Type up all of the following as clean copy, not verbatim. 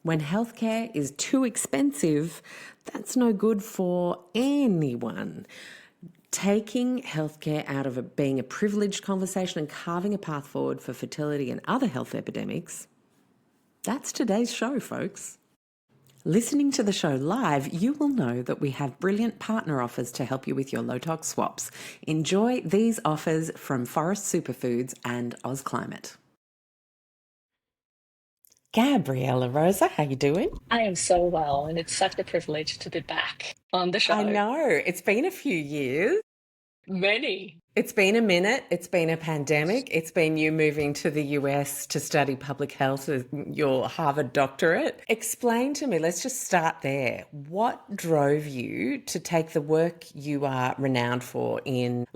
When healthcare is too expensive, that's no good for anyone. Taking healthcare out of it being a privileged conversation and carving a path forward for fertility and other health epidemics, that's today's show, folks. Listening to the show live, you will know that we have brilliant partner offers to help you with your low-tox swaps. Enjoy these offers from Forest Superfoods and AusClimate. Gabriela Rosa, how you doing? I am so well, and it's such a privilege to be back on the I show. know, it's been a few years. Many. It's been a minute. It's been a pandemic. It's been you moving to the US to study public health with your Harvard doctorate. Explain to me, let's just start there. What drove you to take the work you are renowned for in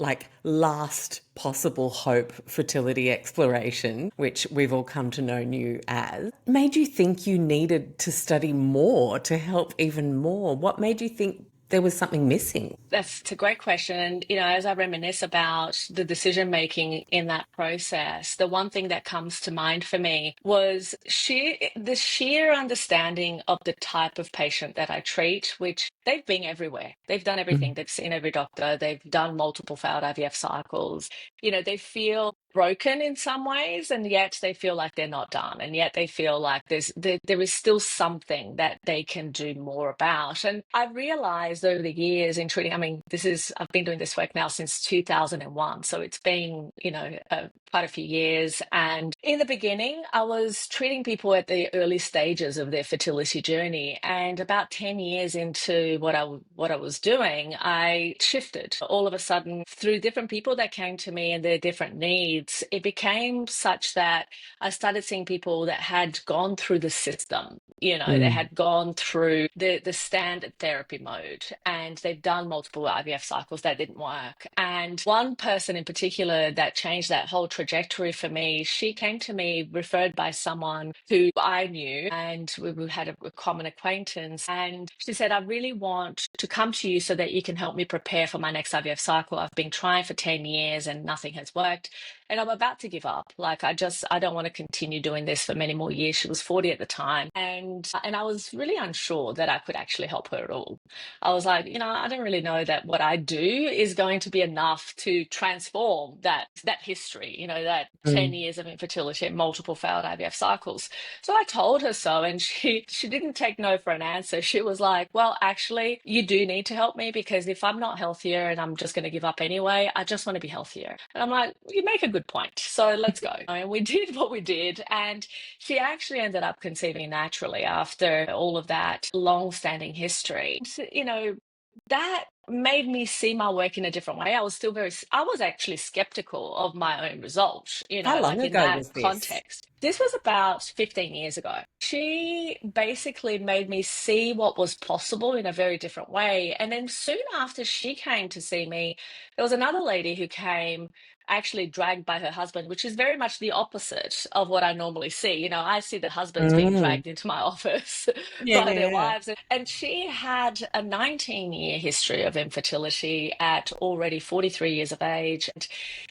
last possible hope fertility exploration, which we've all come to know you as, made you think you needed to study more to help even more? What made you think there was something missing? That's a great question. And, as I reminisce about the decision making in that process, the one thing that comes to mind for me was the sheer understanding of the type of patient that I treat, which they've been everywhere. They've done everything. They've seen every doctor. They've done multiple failed IVF cycles. They feel broken in some ways, and yet they feel like they're not done, and yet they feel like there is still something that they can do more about. And I realized over the years in treating, I've been doing this work now since 2001, so it's been quite a few years. And in the beginning, I was treating people at the early stages of their fertility journey, and about 10 years into what I was doing, I shifted all of a sudden through different people that came to me and their different needs. It became such that I started seeing people that had gone through the system. They had gone through the standard therapy mode, and they've done multiple IVF cycles that didn't work. And one person in particular that changed that whole trajectory for me, she came to me referred by someone who I knew, and we had a common acquaintance. And she said, I really want to come to you so that you can help me prepare for my next IVF cycle. I've been trying for 10 years and nothing has worked, and I'm about to give up. I don't want to continue doing this for many more years. She was 40 at the time. And I was really unsure that I could actually help her at all. I was like, I don't really know that what I do is going to be enough to transform that history, that 10 years of infertility and multiple failed IVF cycles. So I told her so, and she didn't take no for an answer. She was like, well, actually, you do need to help me, because if I'm not healthier and I'm just going to give up anyway, I just want to be healthier. And I'm like, you make a good point. So let's go. And we did what we did. And she actually ended up conceiving naturally after all of that long-standing history. That made me see my work in a different way. I was actually skeptical of my own results, How long in ago that was this? context. This was about 15 years ago. She basically made me see what was possible in a very different way. And then soon after she came to see me, there was another lady who came actually dragged by her husband, which is very much the opposite of what I normally see. I see the husbands being Mm. dragged into my office by their Yeah. wives. And she had a 19-year history of infertility at already 43 years of age. And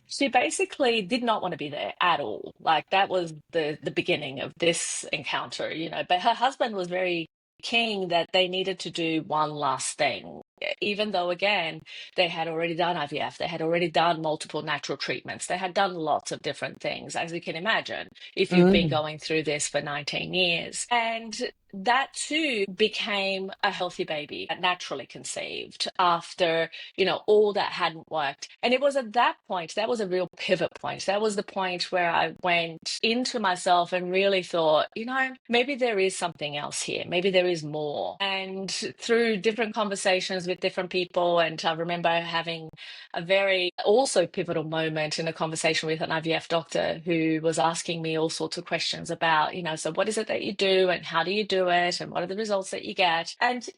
she basically did not want to be there at all. Like, that was the beginning of this encounter, But her husband was very keen that they needed to do one last thing, even though, again, they had already done IVF, they had already done multiple natural treatments, they had done lots of different things, as you can imagine, if you've been Mm. going through this for 19 years. And that too became a healthy baby, naturally conceived after, all that hadn't worked. And it was at that point, that was a real pivot point. That was the point where I went into myself and really thought, maybe there is something else here. Maybe there is more. And through different conversations with different people, and I remember having a very also pivotal moment in a conversation with an IVF doctor who was asking me all sorts of questions about, so what is it that you do and how do you do it and what are the results that you get? And,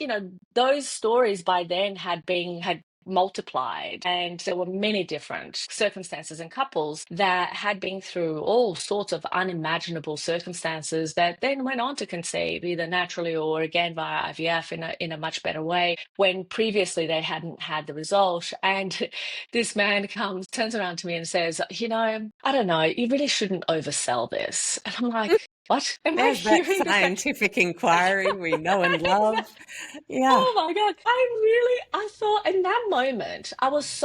those stories by then had multiplied, and there were many different circumstances and couples that had been through all sorts of unimaginable circumstances that then went on to conceive either naturally or again via IVF in a much better way, when previously they hadn't had the result. And this man turns around to me and says, I don't know, you really shouldn't oversell this. And I'm like, what am I There's that hearing this? scientific inquiry we know and love. Yeah. Oh my God. I thought in that moment, first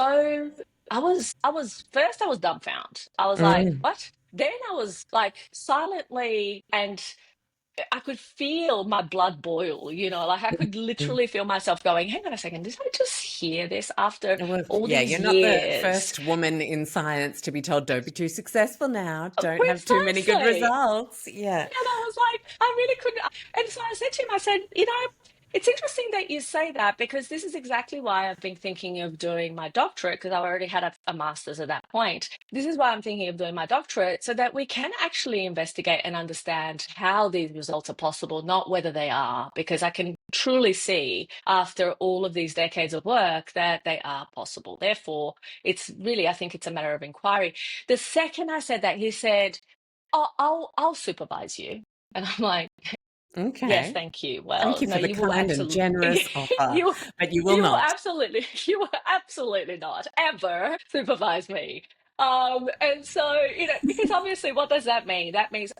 I was dumbfounded. I was like, Mm, what? Then I was like silently, and I could feel my blood boil, like I could mm. literally feel myself going, hang on a second, did I just hear this after Well, all yeah, these you're not the years? first woman in science to be told, don't be too successful now, don't have too many good Precisely. results. Yeah. And I was like, I really couldn't. And so I said to him, I said, it's interesting that you say that because this is exactly why I've been thinking of doing my doctorate because I already had a master's at that point. This is why I'm thinking of doing my doctorate so that we can actually investigate and understand how these results are possible, not whether they are, because I can truly see after all of these decades of work that they are possible. Therefore, it's really, I think it's a matter of inquiry. The second I said that, he said, oh, I'll supervise you. And I'm like, yes, Okay. thank you. Thank Well, you no, for the you will kind and absolutely, generous offer, you, but you will you will not. absolutely, you will absolutely not ever supervise me. And so, because obviously, what does that mean? That means,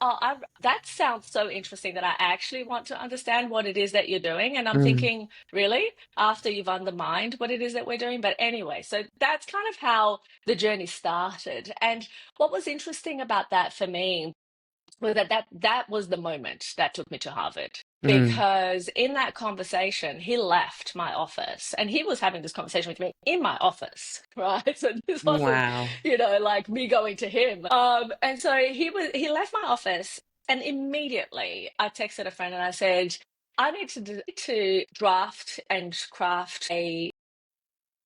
that sounds so interesting that I actually want to understand what it is that you're doing. And I'm Mm, thinking, really, after you've undermined what it is that we're doing? But anyway, so that's kind of how the journey started. And what was interesting about that for me was that was the moment that took me to Harvard. mm. Because in that conversation, he left my office and he was having this conversation with me in my office, right? So this wasn't, Wow. like me going to him. And so he left my office, and immediately I texted a friend and I said, I need to draft and craft a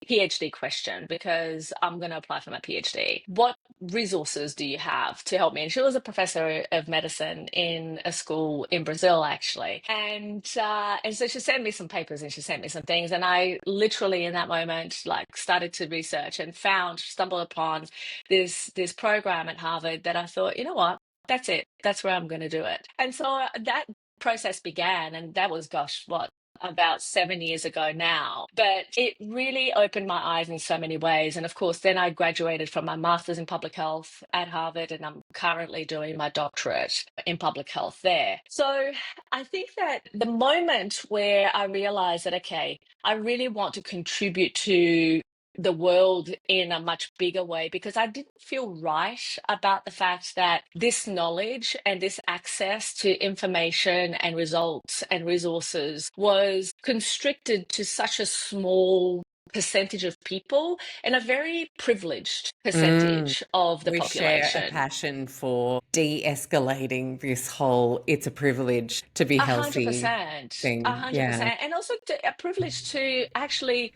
PhD question because I'm going to apply for my PhD. What resources do you have to help me? And she was a professor of medicine in a school in Brazil, actually. And so she sent me some papers and she sent me some things. And I literally, in that moment, like started to research and stumbled upon this program at Harvard that I thought, you know what? That's it. That's where I'm going to do it. And so that process began, and that was, gosh, what, about 7 years ago now. But it really opened my eyes in so many ways. And of course, then I graduated from my master's in public health at Harvard, and I'm currently doing my doctorate in public health there. So I think that the moment where I realized that, okay, I really want to contribute to the world in a much bigger way, because I didn't feel right about the fact that this knowledge and this access to information and results and resources was constricted to such a small percentage of people and a very privileged Mm. percentage of the We share a population. passion for de-escalating this whole it's a privilege to be A hundred healthy percent, a thing. hundred Yeah. percent, and also a privilege to actually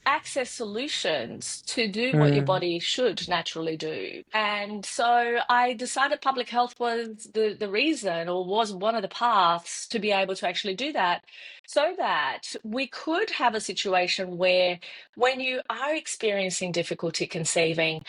access solutions to do what your Mm, body should naturally do. And so I decided public health was the reason, or was one of the paths to be able to actually do that, so that we could have a situation where when you are experiencing difficulty conceiving,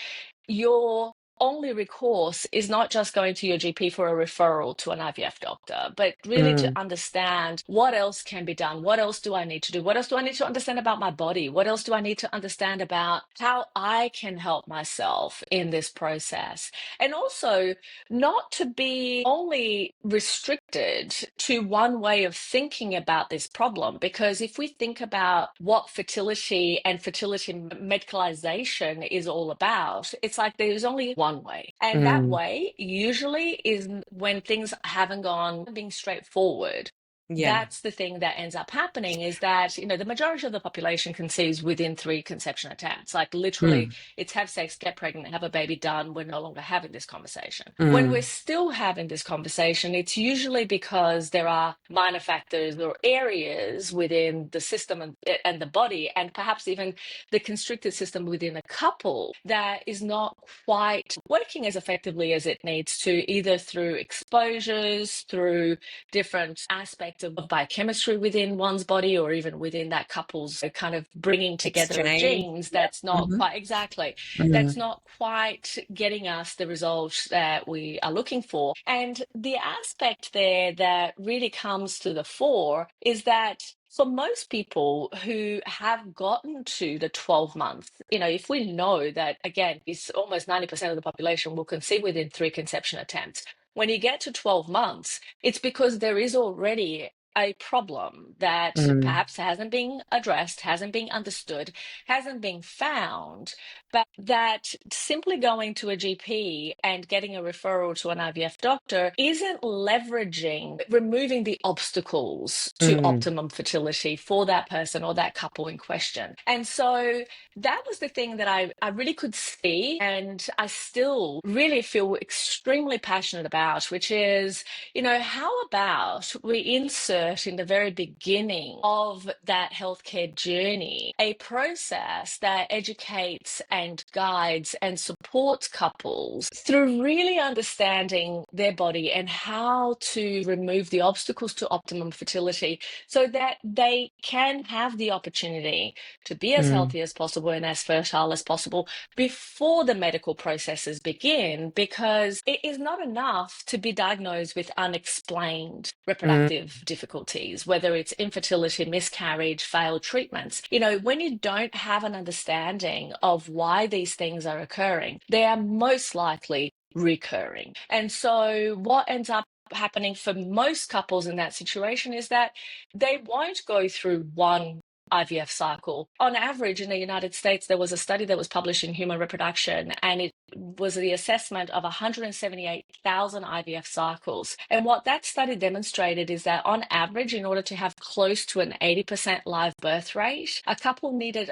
your only recourse is not just going to your GP for a referral to an IVF doctor, but really to mm, understand what else can be done. What else do I need to do? What else do I need to understand about my body? What else do I need to understand about how I can help myself in this process? And also, not to be only restricted to one way of thinking about this problem, because if we think about what fertility and fertility medicalization is all about, it's like there's only one way. And that mm. way usually is when things haven't gone being straightforward. Yeah. That's the thing that ends up happening, is that, the majority of the population conceives within 3 conception attempts. Like literally, Mm, it's have sex, get pregnant, have a baby, done. We're no longer having this conversation. When we're mm. still having this conversation, it's usually because there are minor factors or areas within the system and the body, and perhaps even the constricted system within a couple, that is not quite working as effectively as it needs to, either through exposures, through different aspects of biochemistry within one's body, or even within that couple's kind of bringing together of Exchange. genes Yep. that's not Hmm. quite exactly, that's Mm. not quite getting us the results that we are looking for. And the aspect there that really comes to the fore is that for most people who have gotten to the 12 months, if we know that, again, it's almost 90% of the population will conceive within 3 conception attempts, When you get to 12 months, it's because there is already a problem that Mm, perhaps hasn't been addressed, hasn't been understood, hasn't been found, but that simply going to a GP and getting a referral to an IVF doctor isn't leveraging, removing the obstacles to mm, optimum fertility for that person or that couple in question. And so that was the thing that I really could see, and I still really feel extremely passionate about, which is, how about we insert in the very beginning of that healthcare journey a process that educates and guides and supports couples through really understanding their body and how to remove the obstacles to optimum fertility so that they can have the opportunity to be as mm, healthy as possible and as fertile as possible before the medical processes begin, because it is not enough to be diagnosed with unexplained mm, reproductive difficulties, whether it's infertility, miscarriage, failed treatments. When you don't have an understanding of why these things are occurring, they are most likely recurring. And so what ends up happening for most couples in that situation is that they won't go through one IVF cycle. On average, in the United States, there was a study that was published in Human Reproduction, and it was the assessment of 178,000 IVF cycles. And what that study demonstrated is that on average, in order to have close to an 80% live birth rate, a couple needed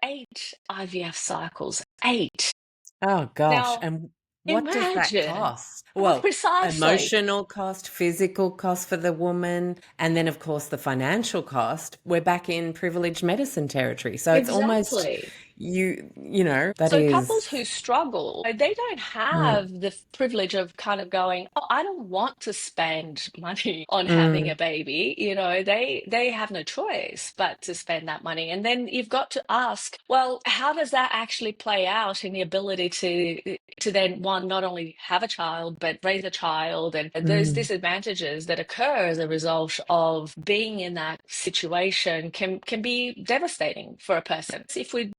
8 IVF cycles. 8. oh gosh. Now, And what does that imagine. cost? Well, Well, precisely. emotional cost, physical cost for the woman, and then of course the financial cost. We're back in privileged medicine territory. So it's almost Exactly. that So couples is who struggle, they don't mm, have the privilege of kind of going, "Oh, I don't want to spend money on having a mm, baby." They have no choice but to spend that money. And then you've got to ask, well, how does that actually play out in the ability to then one not only have a child but raise a child? And those mm, disadvantages that occur as a result of being in that situation can be devastating for a person. If we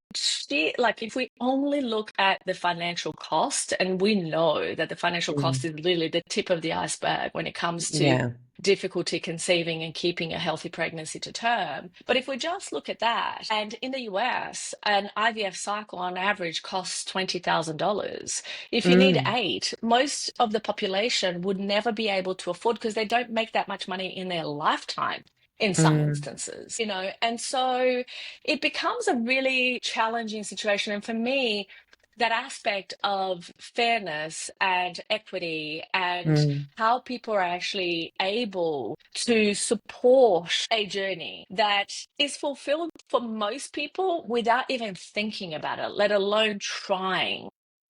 like if we only look at the financial cost, and we know that the financial cost mm, is really the tip of the iceberg when it comes to yeah. difficulty conceiving and keeping a healthy pregnancy to term. But if we just look at that, and in the US, an IVF cycle on average costs $20,000. If you need Mm, 8, most of the population would never be able to afford, because they don't make that much money in their lifetime in some mm, instances, and so it becomes a really challenging situation. And for me, that aspect of fairness and equity and mm, how people are actually able to support a journey that is fulfilled for most people without even thinking about it, let alone trying.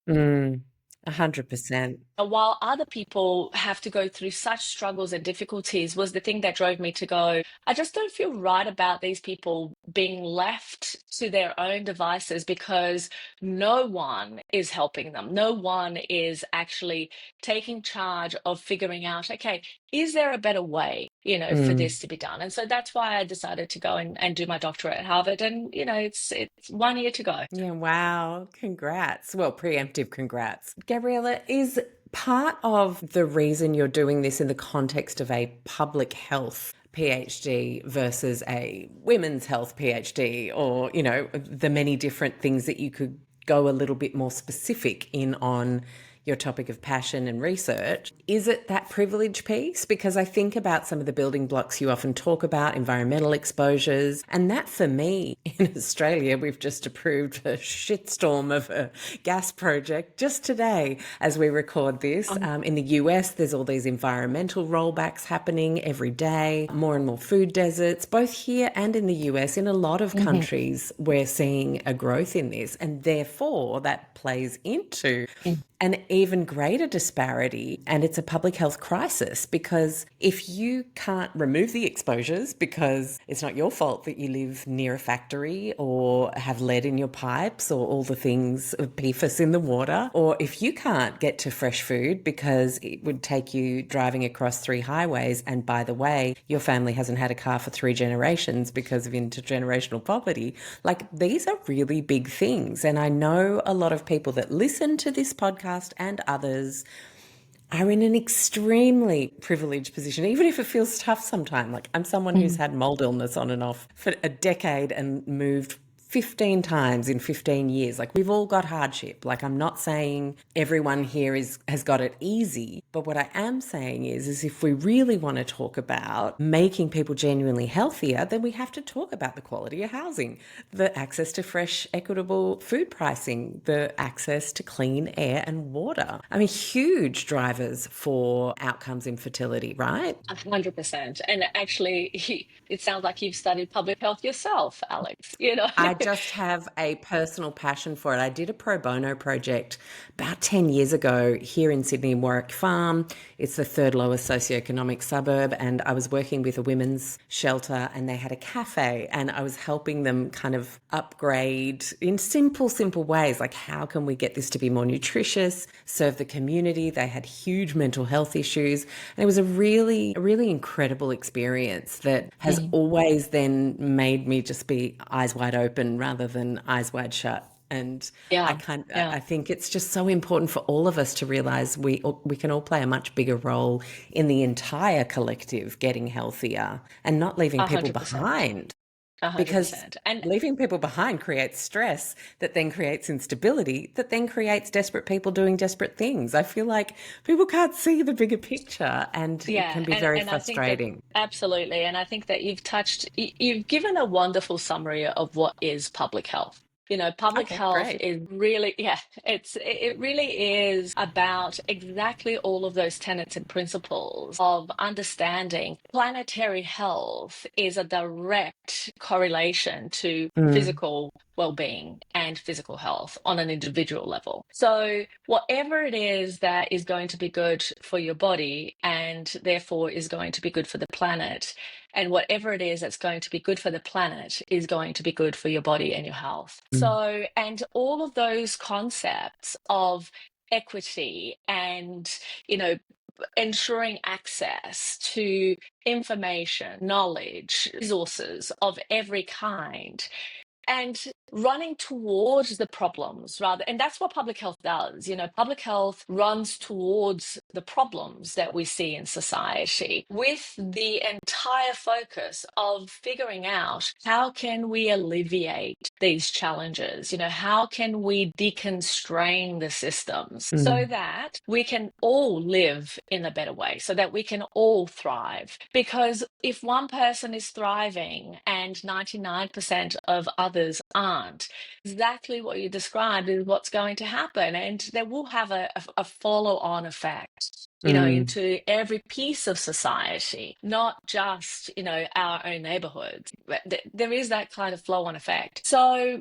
mm, 100%. While other people have to go through such struggles and difficulties, was the thing that drove me to go, I just don't feel right about these people being left to their own devices, because no one is helping them. No one is actually taking charge of figuring out, okay, is there a better way, for Mm. this to be done? And so that's why I decided to go and do my doctorate at Harvard. And, it's 1 year to go. Yeah, wow. Congrats. Well, preemptive congrats. Gabriela, is part of the reason you're doing this in the context of a public health PhD versus a women's health PhD, or, the many different things that you could go a little bit more specific in on your topic of passion and research? Is it that privilege piece? Because I think about some of the building blocks you often talk about, environmental exposures, and that for me in Australia, we've just approved a shitstorm of a gas project just today as we record this. In the US, there's all these environmental rollbacks happening every day, more and more food deserts, both here and in the US. In a lot of Mhm. countries, we're seeing a growth in this, and therefore that plays into an even greater disparity, and it's a public health crisis, because if you can't remove the exposures because it's not your fault that you live near a factory or have lead in your pipes or all the things of PFAS in the water, or if you can't get to fresh food because it would take you driving across 3 highways, and by the way, your family hasn't had a car for 3 generations because of intergenerational poverty, like these are really big things. And I know a lot of people that listen to this podcast and others are in an extremely privileged position, even if it feels tough sometimes. Like, I'm someone who's Mm. had mold illness on and off for a decade and moved 15 times in 15 years. Like, we've all got hardship. Like, I'm not saying everyone here has got it easy, but what I am saying is if we really want to talk about making people genuinely healthier, then we have to talk about the quality of housing, the access to fresh, equitable food pricing, the access to clean air and water. I mean, huge drivers for outcomes in fertility, right? 100%. And actually, it sounds like you've studied public health yourself, Alex. You know, I just have a personal passion for it. I did a pro bono project about 10 years ago here in Sydney, Warwick Farm. It's the third lowest socioeconomic suburb. And I was working with a women's shelter and they had a cafe and I was helping them kind of upgrade in simple ways. Like, how can we get this to be more nutritious, serve the community? They had huge mental health issues. And it was a really incredible experience that has Mm. always then made me just be eyes wide open rather than eyes wide shut. And Yeah, yeah, I think it's just so important for all of us to realize we can all play a much bigger role in the entire collective getting healthier and not leaving people 100%. behind, because 100%. And leaving people behind creates stress that then creates instability that then creates desperate people doing desperate things. I feel like people can't see the bigger picture and it yeah, can be very and I think that frustrating. absolutely, and I think that you've given a wonderful summary of what is public health. You know, public Okay, health great. is really, yeah, it really is about exactly all of those tenets and principles of understanding planetary health is a direct correlation to Mm, physical well-being and physical health on an individual level. So whatever it is that is going to be good for your body and therefore is going to be good for the planet, and whatever it is that's going to be good for the planet is going to be good for your body and your health. mm, So, and all of those concepts of equity and, you know, ensuring access to information, knowledge, resources of every kind and running towards the problems rather, and that's what public health does. You know, public health runs towards the problems that we see in society with the entire focus of figuring out how can we alleviate these challenges. You know, how can we deconstrain the systems so mm, that we can all live in a better way, so that we can all thrive. Because if one person is thriving and 99% of others aren't, exactly what you described is what's going to happen. And there will have a follow on effect, you know, mm, into every piece of society, not just, you know, our own neighborhoods. But there is that kind of flow on effect. So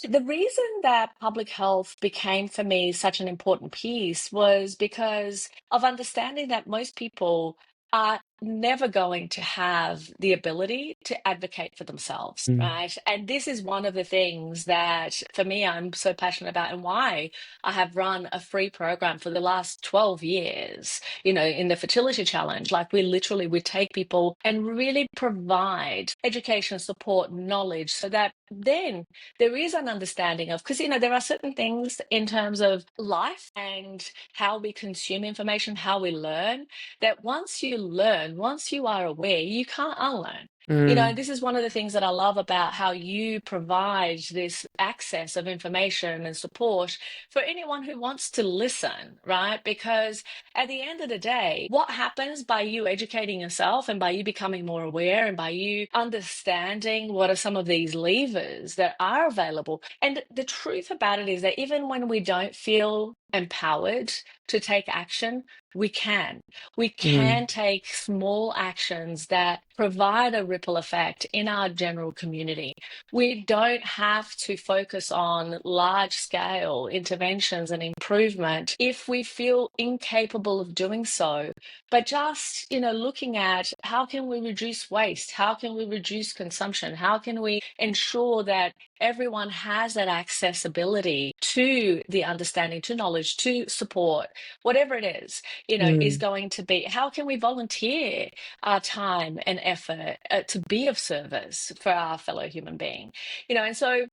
the reason that public health became for me such an important piece was because of understanding that most people are never going to have the ability to advocate for themselves, mm, right? And this is one of the things that for me I'm so passionate about and why I have run a free program for the last 12 years, you know, in the fertility challenge. Like we take people and really provide education, support, knowledge so that then there is an understanding of, because you know there are certain things in terms of life and how we consume information, how we learn, that once you learn, once you are aware, you can't unlearn. You know, mm, this is one of the things that I love about how you provide this access of information and support for anyone who wants to listen, right? Because at the end of the day, what happens by you educating yourself and by you becoming more aware and by you understanding what are some of these levers that are available? And the truth about it is that even when we don't feel empowered to take action, we can. We mm, can take small actions that provide a ripple effect in our general community. We don't have to focus on large scale interventions and improvement if we feel incapable of doing so. But just, you know, looking at how can we reduce waste? How can we reduce consumption? How can we ensure that everyone has that accessibility to the understanding, to knowledge, to support, whatever it is, you know, is mm, going to be how can we volunteer our time and effort to be of service for our fellow human being, you know, and so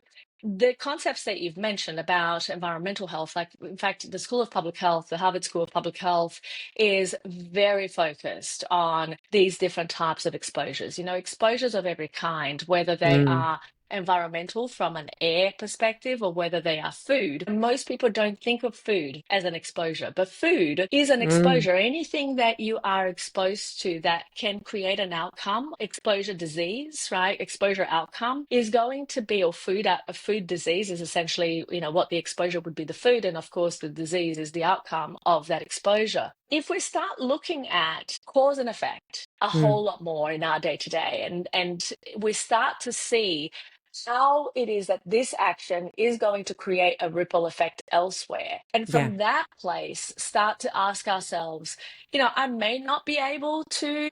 The concepts that you've mentioned about environmental health, like in fact, the School of Public Health, the Harvard School of Public Health, is very focused on these different types of exposures, exposures of every kind, whether they Mm, are environmental from an air perspective or whether they are food. Most people don't think of food as an exposure, but food is an mm, exposure. Anything that you are exposed to that can create an outcome, exposure disease, right? Exposure outcome is going to be, or a food disease is essentially, what the exposure would be the food. And of course, the disease is the outcome of that exposure. If we start looking at cause and effect a mm. whole lot more in our day to day, and we start to see how it is that this action is going to create a ripple effect elsewhere. And Yeah. from that place, start to ask ourselves, I may not be able to,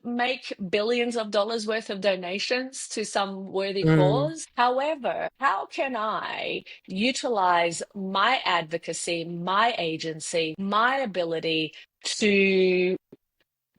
make billions of dollars worth of donations to some worthy Mm, cause. However, how can I utilize my advocacy, my agency, my ability to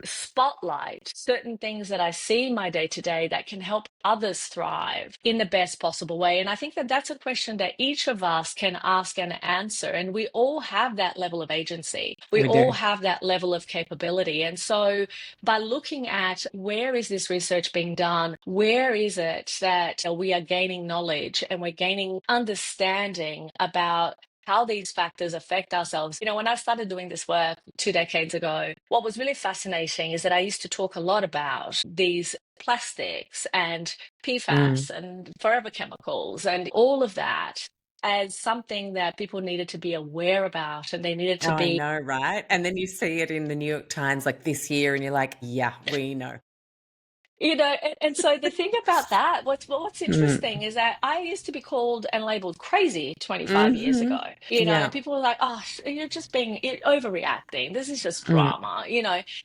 spotlight certain things that I see in my day to day that can help others thrive in the best possible way? And I think that that's a question that each of us can ask and answer. And we all have that level of agency. We we all do. have that level of capability. And so by looking at where is this research being done, where is it that we are gaining knowledge and we're gaining understanding about how these factors affect ourselves. When I started doing this work 2 decades ago, what was really fascinating is that I used to talk a lot about these plastics and Mm. PFAS and forever chemicals and all of that as something that people needed to be aware about, and they needed Oh, to I be know, right? And then you see it in the New York Times like this year, and you're like, yeah, we know. and so the thing about that, what's Mm. interesting is that I used to be called and labeled crazy 25 years ago. Hmm. Yeah. People were like, "Oh, you're overreacting. This is just Mm. drama."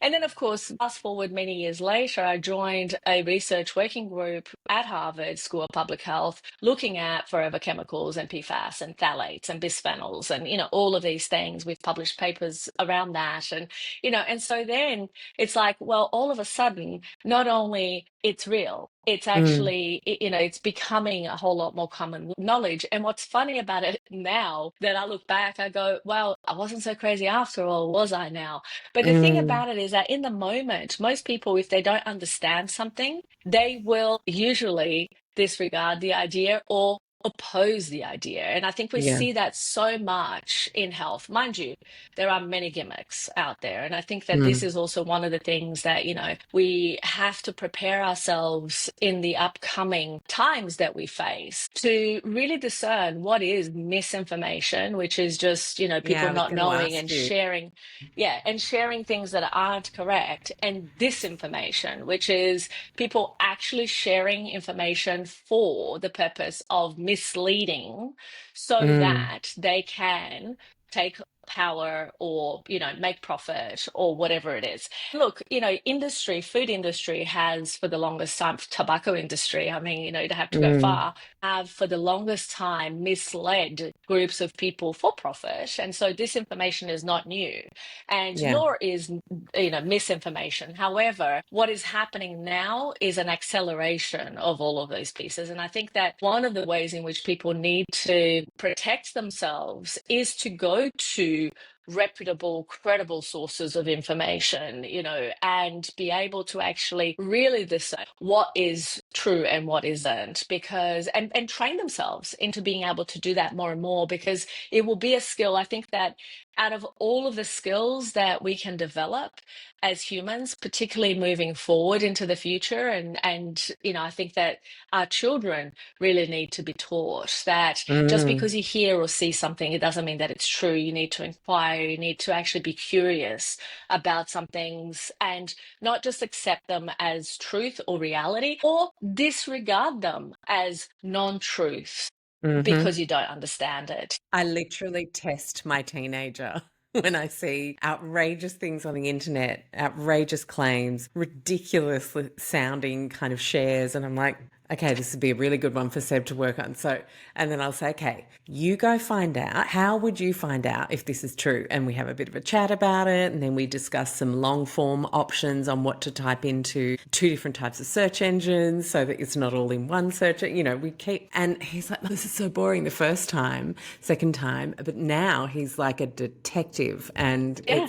And then, of course, fast forward many years later, I joined a research working group at Harvard School of Public Health, looking at forever chemicals and PFAS and phthalates and bisphenols and all of these things. We've published papers around that, and so then it's like, well, all of a sudden, not only it's real, it's Mm. actually, it's becoming a whole lot more common knowledge. And what's funny about it now that I look back, I go, well, I wasn't so crazy after all, was I now? But the thing Mm. about it is that in the moment, most people, if they don't understand something, they will usually disregard the idea or oppose the idea. And I think we Yeah. see that so much in health. Mind you, there are many gimmicks out there. And I think that this Mm. is also one of the things that, we have to prepare ourselves in the upcoming times that we face to really discern what is misinformation, which is just, Yeah, people I was not going to knowing ask and you. sharing, yeah, and sharing things that aren't correct, and disinformation, which is people actually sharing information for the purpose of misleading so Mm. that they can take power or make profit or whatever it is. Look, food industry has for the longest time, tobacco industry, I mean, you don't have to go Mm. far, have for the longest time misled groups of people for profit. And so disinformation is not new, and Yeah. nor is misinformation. However, what is happening now is an acceleration of all of those pieces. And I think that one of the ways in which people need to protect themselves is to go to reputable, credible sources of information, and be able to actually really decide what is true and what isn't, because and train themselves into being able to do that more and more, because it will be a skill. I think that out of all of the skills that we can develop as humans, particularly moving forward into the future, and I think that our children really need to be taught that just Mm. because you hear or see something, it doesn't mean that it's true. You need to inquire, you need to actually be curious about some things and not just accept them as truth or reality, or disregard them as non-truth Mm-hmm. because you don't understand it. I literally test my teenager when I see outrageous things on the internet, outrageous claims, ridiculous sounding kind of shares. And I'm like, Okay, this would be a really good one for Seb to work on. So, and then I'll say, okay, you go find out. How would you find out if this is true? And we have a bit of a chat about it. And then we discuss some long form options on what to type into two different types of search engines so that it's not all in one search. You know, we keep, and he's like, this is so boring the first time, second time. But now he's like a detective and Yeah.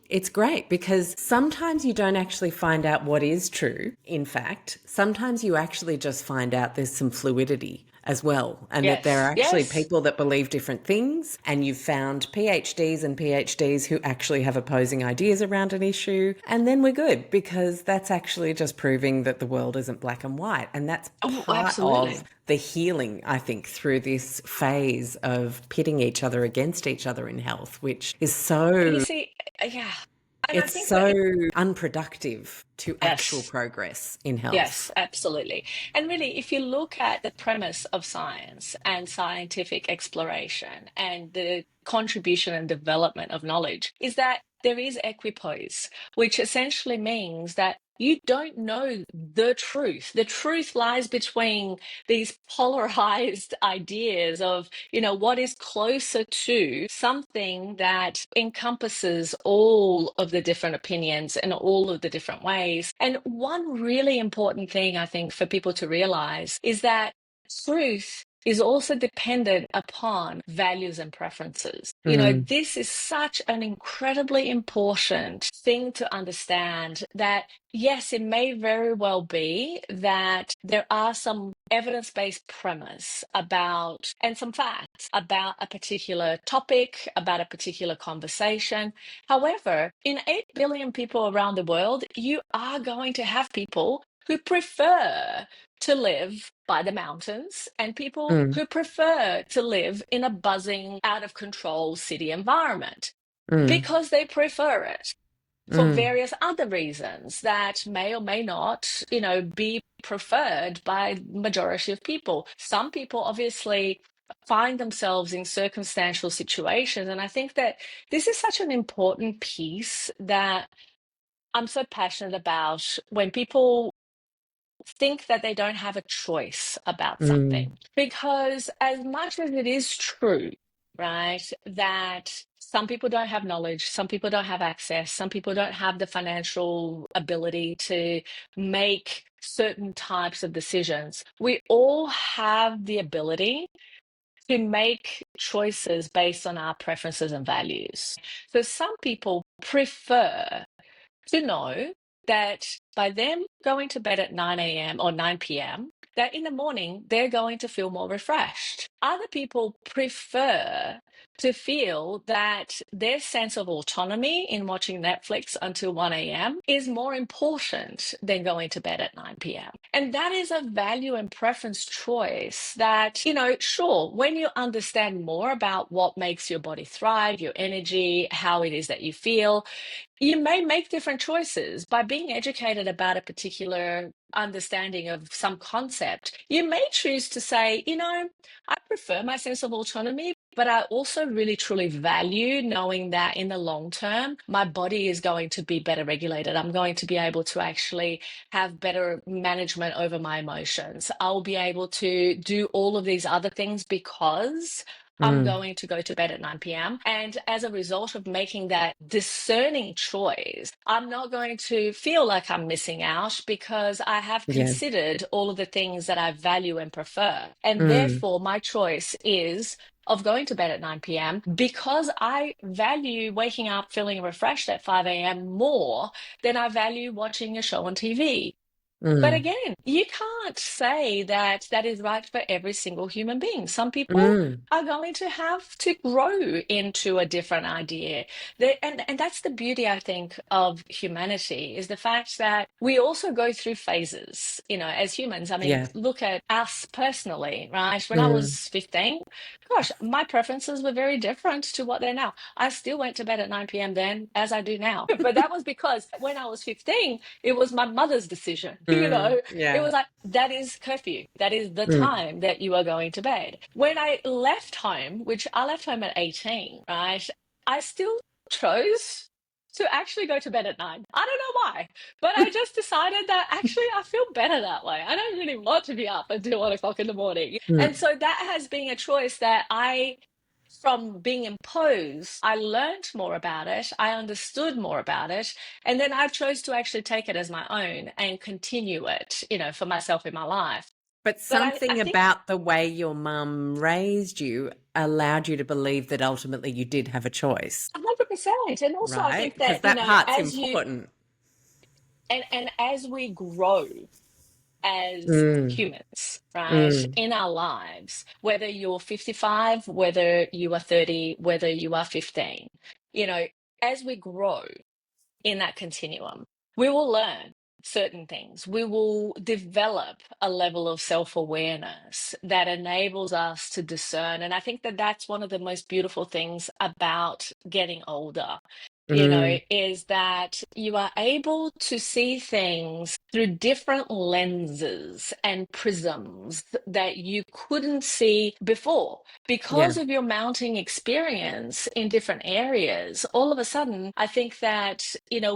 it's great because sometimes you don't actually find out what is true. In fact, sometimes you actually just find out there's some fluidity as well, and that there are Yes. actually Yes. people that believe different things. And you've found PhDs and PhDs who actually have opposing ideas around an issue. And then we're good because that's actually just proving that the world isn't black and white. And that's Oh, part of absolutely. the healing, I think, through this phase of pitting each other against each other in health, which is And you so see, yeah. And I it's think that so unproductive to actual yes. progress in Yes, health. absolutely. And really, if you look at the premise of science and scientific exploration and the contribution and development of knowledge, is that there is equipoise, which essentially means that you don't know the truth. The truth lies between these polarized ideas of, what is closer to something that encompasses all of the different opinions and all of the different ways. And one really important thing I think for people to realize is that truth is also dependent upon values and preferences. Mm, This is such an incredibly important thing to understand that yes, it may very well be that there are some evidence-based premise about and some facts about a particular topic, about a particular conversation. However, in 8 billion people around the world, you are going to have people who prefer to live by the mountains and people mm, who prefer to live in a buzzing, out of control city environment mm, because they prefer it for mm, various other reasons that may or may not, be preferred by majority of people. Some people obviously find themselves in circumstantial situations. And I think that this is such an important piece that I'm so passionate about when people think that they don't have a choice about mm, something. Because as much as it is true, right, that some people don't have knowledge, some people don't have access, some people don't have the financial ability to make certain types of decisions, we all have the ability to make choices based on our preferences and values. So some people prefer to know that by them going to bed at 9 a.m. or 9 p.m., that in the morning they're going to feel more refreshed. Other people prefer to feel that their sense of autonomy in watching Netflix until 1 a.m. is more important than going to bed at 9 p.m. And that is a value and preference choice that, sure, when you understand more about what makes your body thrive, your energy, how it is that you feel, you may make different choices by being educated about a particular understanding of some concept. You may choose to say, I prefer my sense of autonomy, but I also really truly value knowing that in the long term, my body is going to be better regulated. I'm going to be able to actually have better management over my emotions. I'll be able to do all of these other things because I'm mm. going to go to bed at 9 p.m. And as a result of making that discerning choice, I'm not going to feel like I'm missing out because I have Yeah. considered all of the things that I value and prefer. And Mm, therefore, my choice is of going to bed at 9 p.m. because I value waking up feeling refreshed at 5 a.m. more than I value watching a show on TV. But mm, again, you can't say that that is right for every single human being. Some people mm. are going to have to grow into a different idea. And that's the beauty, I think, of humanity is the fact that we also go through phases, as humans. I mean, Yeah. look at us personally, right? When I Mm, was 15, gosh, my preferences were very different to what they're now. I still went to bed at 9 p.m. then as I do now. But that was because when I was 15, it was my mother's decision. It yeah. was like, that is curfew. That is the Mm, time that you are going to bed. When I left home, which I left home at 18, right? I still chose to actually go to bed at 9. I don't know why, but I just decided that actually I feel better that way. I don't really want to be up until 1 o'clock in the morning. And Mm. so that has been a choice that from being imposed, I learned more about it. I understood more about it. And then I chose to actually take it as my own and continue it, for myself in my life. But But I something think about the way your mum raised you allowed you to believe that ultimately you did have a choice, 100%. And also I right? think Because that, that part's as you important. and as we grow as Mm, humans, right, mm, in our lives, whether you're 55, whether you are 30, whether you are 15, you know, as we grow in that continuum, we will learn certain things. We will develop a level of self awareness that enables us to discern. And I think that that's one of the most beautiful things about getting older. mm, Is that you are able to see things through different lenses and prisms that you couldn't see before yeah, because of your mounting experience in different areas. All of a sudden, I think that,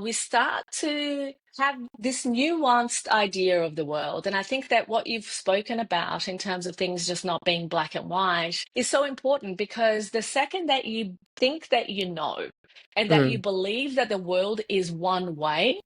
we start to have this nuanced idea of the world. And I think that what you've spoken about in terms of things just not being black and white is so important, because the second that you think that and that you mm, believe that the world is one way,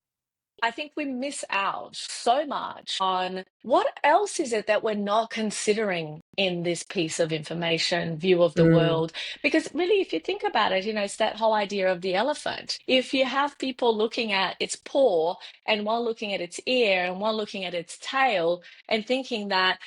I think we miss out so much on what else is it that we're not considering in this piece of information, view of the mm, world. Because really, if you think about it, it's that whole idea of the elephant. If you have people looking at its paw and one looking at its ear and one looking at its tail and thinking that,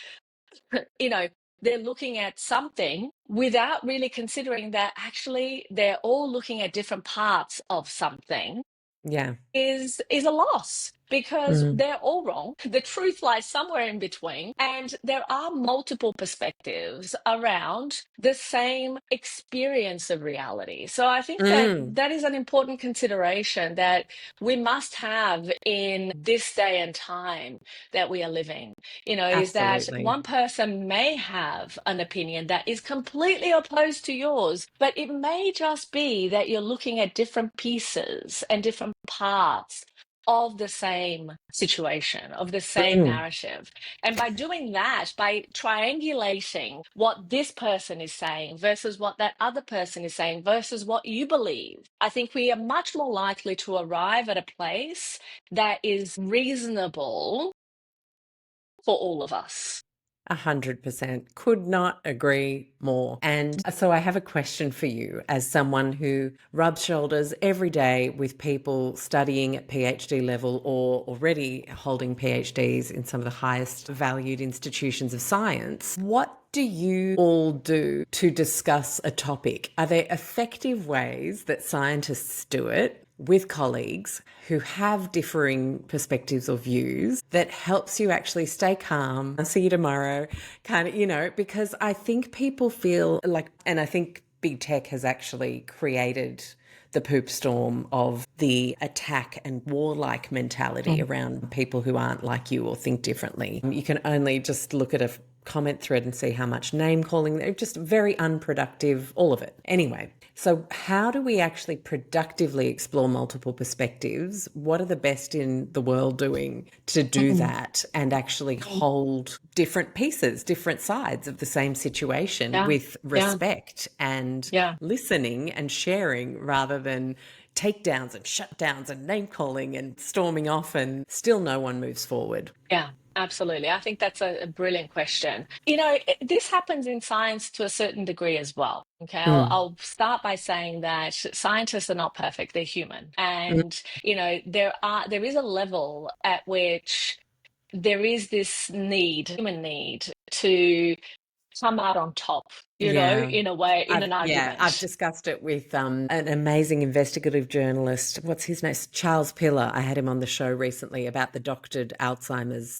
you know, they're looking at something without really considering that actually they're all looking at different parts of something, yeah, is a loss, because mm, they're all wrong. The truth lies somewhere in between, and there are multiple perspectives around the same experience of reality. So I think that mm, that is an important consideration that we must have in this day and time that we are living. Is that absolutely. one person may have an opinion that is completely opposed to yours, but it may just be that you're looking at different pieces and different parts of the same situation, of the same Mm, narrative. And by doing that, by triangulating what this person is saying versus what that other person is saying versus what you believe, I think we are much more likely to arrive at a place that is reasonable for all of us. 100%. Could not agree more. And so I have a question for you as someone who rubs shoulders every day with people studying at PhD level or already holding PhDs in some of the highest valued institutions of science. What do you all do to discuss a topic? Are there effective ways that scientists do it with colleagues who have differing perspectives or views that helps you actually stay calm? I'll see you tomorrow, kind of, because I think people feel like, and I think big tech has actually created the poop storm of the attack and warlike mentality around people who aren't like you or think differently. You can only just look at a comment thread and see how much name calling, they're just very unproductive, all of it. Anyway, so how do we actually productively explore multiple perspectives? What are the best in the world doing to do Mm. that and actually hold different pieces, different sides of the same situation Yeah, with yeah, respect and yeah. listening and sharing rather than takedowns and shutdowns and name calling and storming off and still no one moves forward? Yeah, absolutely. I think that's a brilliant question. This happens in science to a certain degree as well. Okay, Mm, I'll start by saying that scientists are not perfect; they're human, mm, and there is a level at which there is this human need to come out on top. yeah. In a way, in an I've argument. discussed it with an amazing investigative journalist. What's his name? Charles Pillar. I had him on the show recently about the doctored Alzheimer's.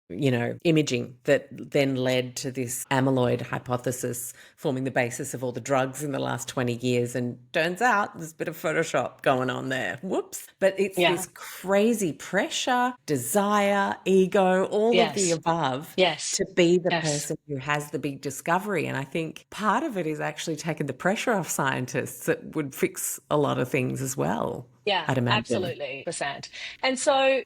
imaging that then led to this amyloid hypothesis forming the basis of all the drugs in the last 20 years. And turns out there's a bit of Photoshop going on there. Whoops. But it's Yeah. this crazy pressure, desire, ego, all of the Yes. above Yes. to be the Yes. person who has the big discovery. And I think part of it is actually taking the pressure off scientists that would fix a lot of things as well, Yeah, I'd imagine. absolutely, percent. And so,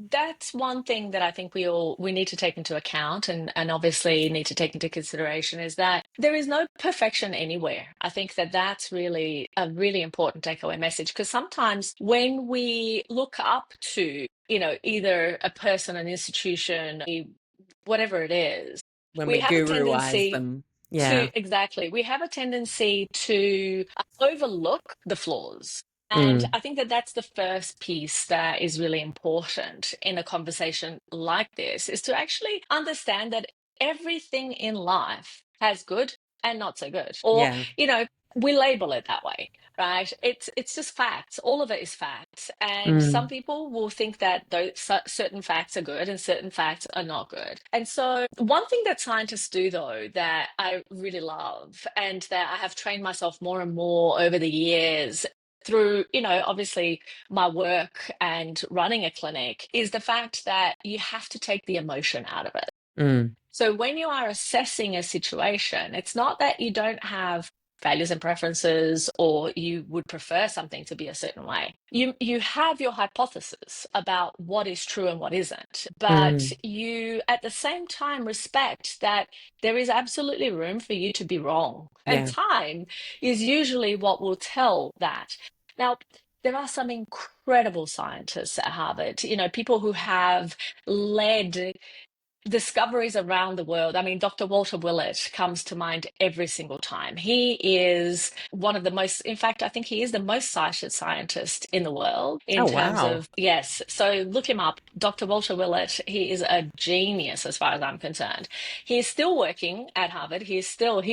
that's one thing that I think we need to take into account and obviously need to take into consideration is that there is no perfection anywhere. I think that that's really a really important takeaway message because sometimes when we look up to, either a person, an institution, whatever it is, When we we have a guruize tendency them. to Yeah. exactly, we have a tendency to overlook the flaws. And Mm. I think that that's the first piece that is really important in a conversation like this is to actually understand that everything in life has good and not so good. Or, Yeah. we label it that way, right? It's just facts. All of it is facts. And some Mm. people will think that those certain facts are good and certain facts are not good. And so one thing that scientists do though that I really love and that I have trained myself more and more over the years through, obviously my work and running a clinic is the fact that you have to take the emotion out of it. Mm. So when you are assessing a situation, it's not that you don't have values and preferences or you would prefer something to be a certain way. You have your hypothesis about what is true and what isn't, but Mm. you at the same time respect that there is absolutely room for you to be wrong. And Yeah. time is usually what will tell that. Now, there are some incredible scientists at Harvard, people who have led discoveries around the world. I mean, Dr. Walter Willett comes to mind every single time. He is one of the most, in fact, I think he is the most cited scientist in the world in Oh, terms wow. of, yes. So look him up. Dr. Walter Willett, he is a genius as far as I'm concerned. He is still working at Harvard. He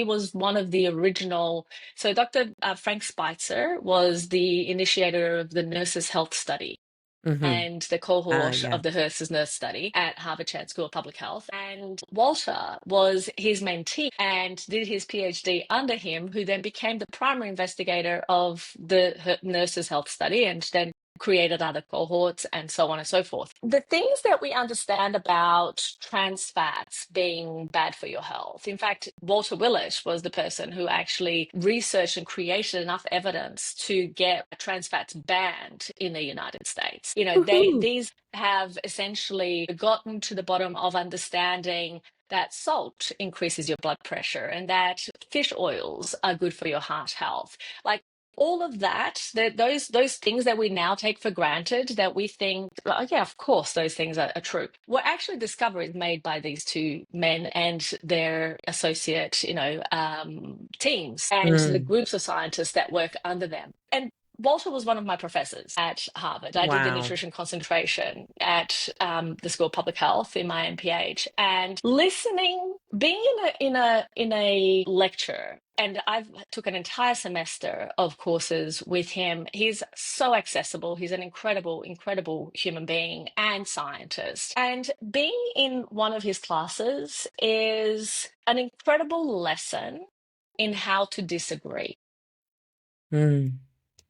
was one of the original. So Dr. Frank Spitzer was the initiator of the Nurses' Health Study Mm-hmm. and the cohort Yeah. of the Nurses Nurse Study at Harvard Chan School of Public Health. And Walter was his mentee and did his PhD under him, who then became the primary investigator of the Nurses Health Study and then created other cohorts and so on and so forth. The things that we understand about trans fats being bad for your health. In fact, Walter Willett was the person who actually researched and created enough evidence to get trans fats banned in the United States. Woohoo. These have essentially gotten to the bottom of understanding that salt increases your blood pressure and that fish oils are good for your heart health. Like all of that, those things that we now take for granted that we think, oh, yeah, of course, those things are true, were actually discoveries made by these two men and their associate, teams and the Mm. groups of scientists that work under them. And Walter was one of my professors at Harvard. I did the Wow. nutrition concentration at the School of Public Health in my MPH, and listening, being in a lecture. And I took an entire semester of courses with him. He's so accessible. He's an incredible, incredible human being and scientist. And being in one of his classes is an incredible lesson in how to disagree Mm.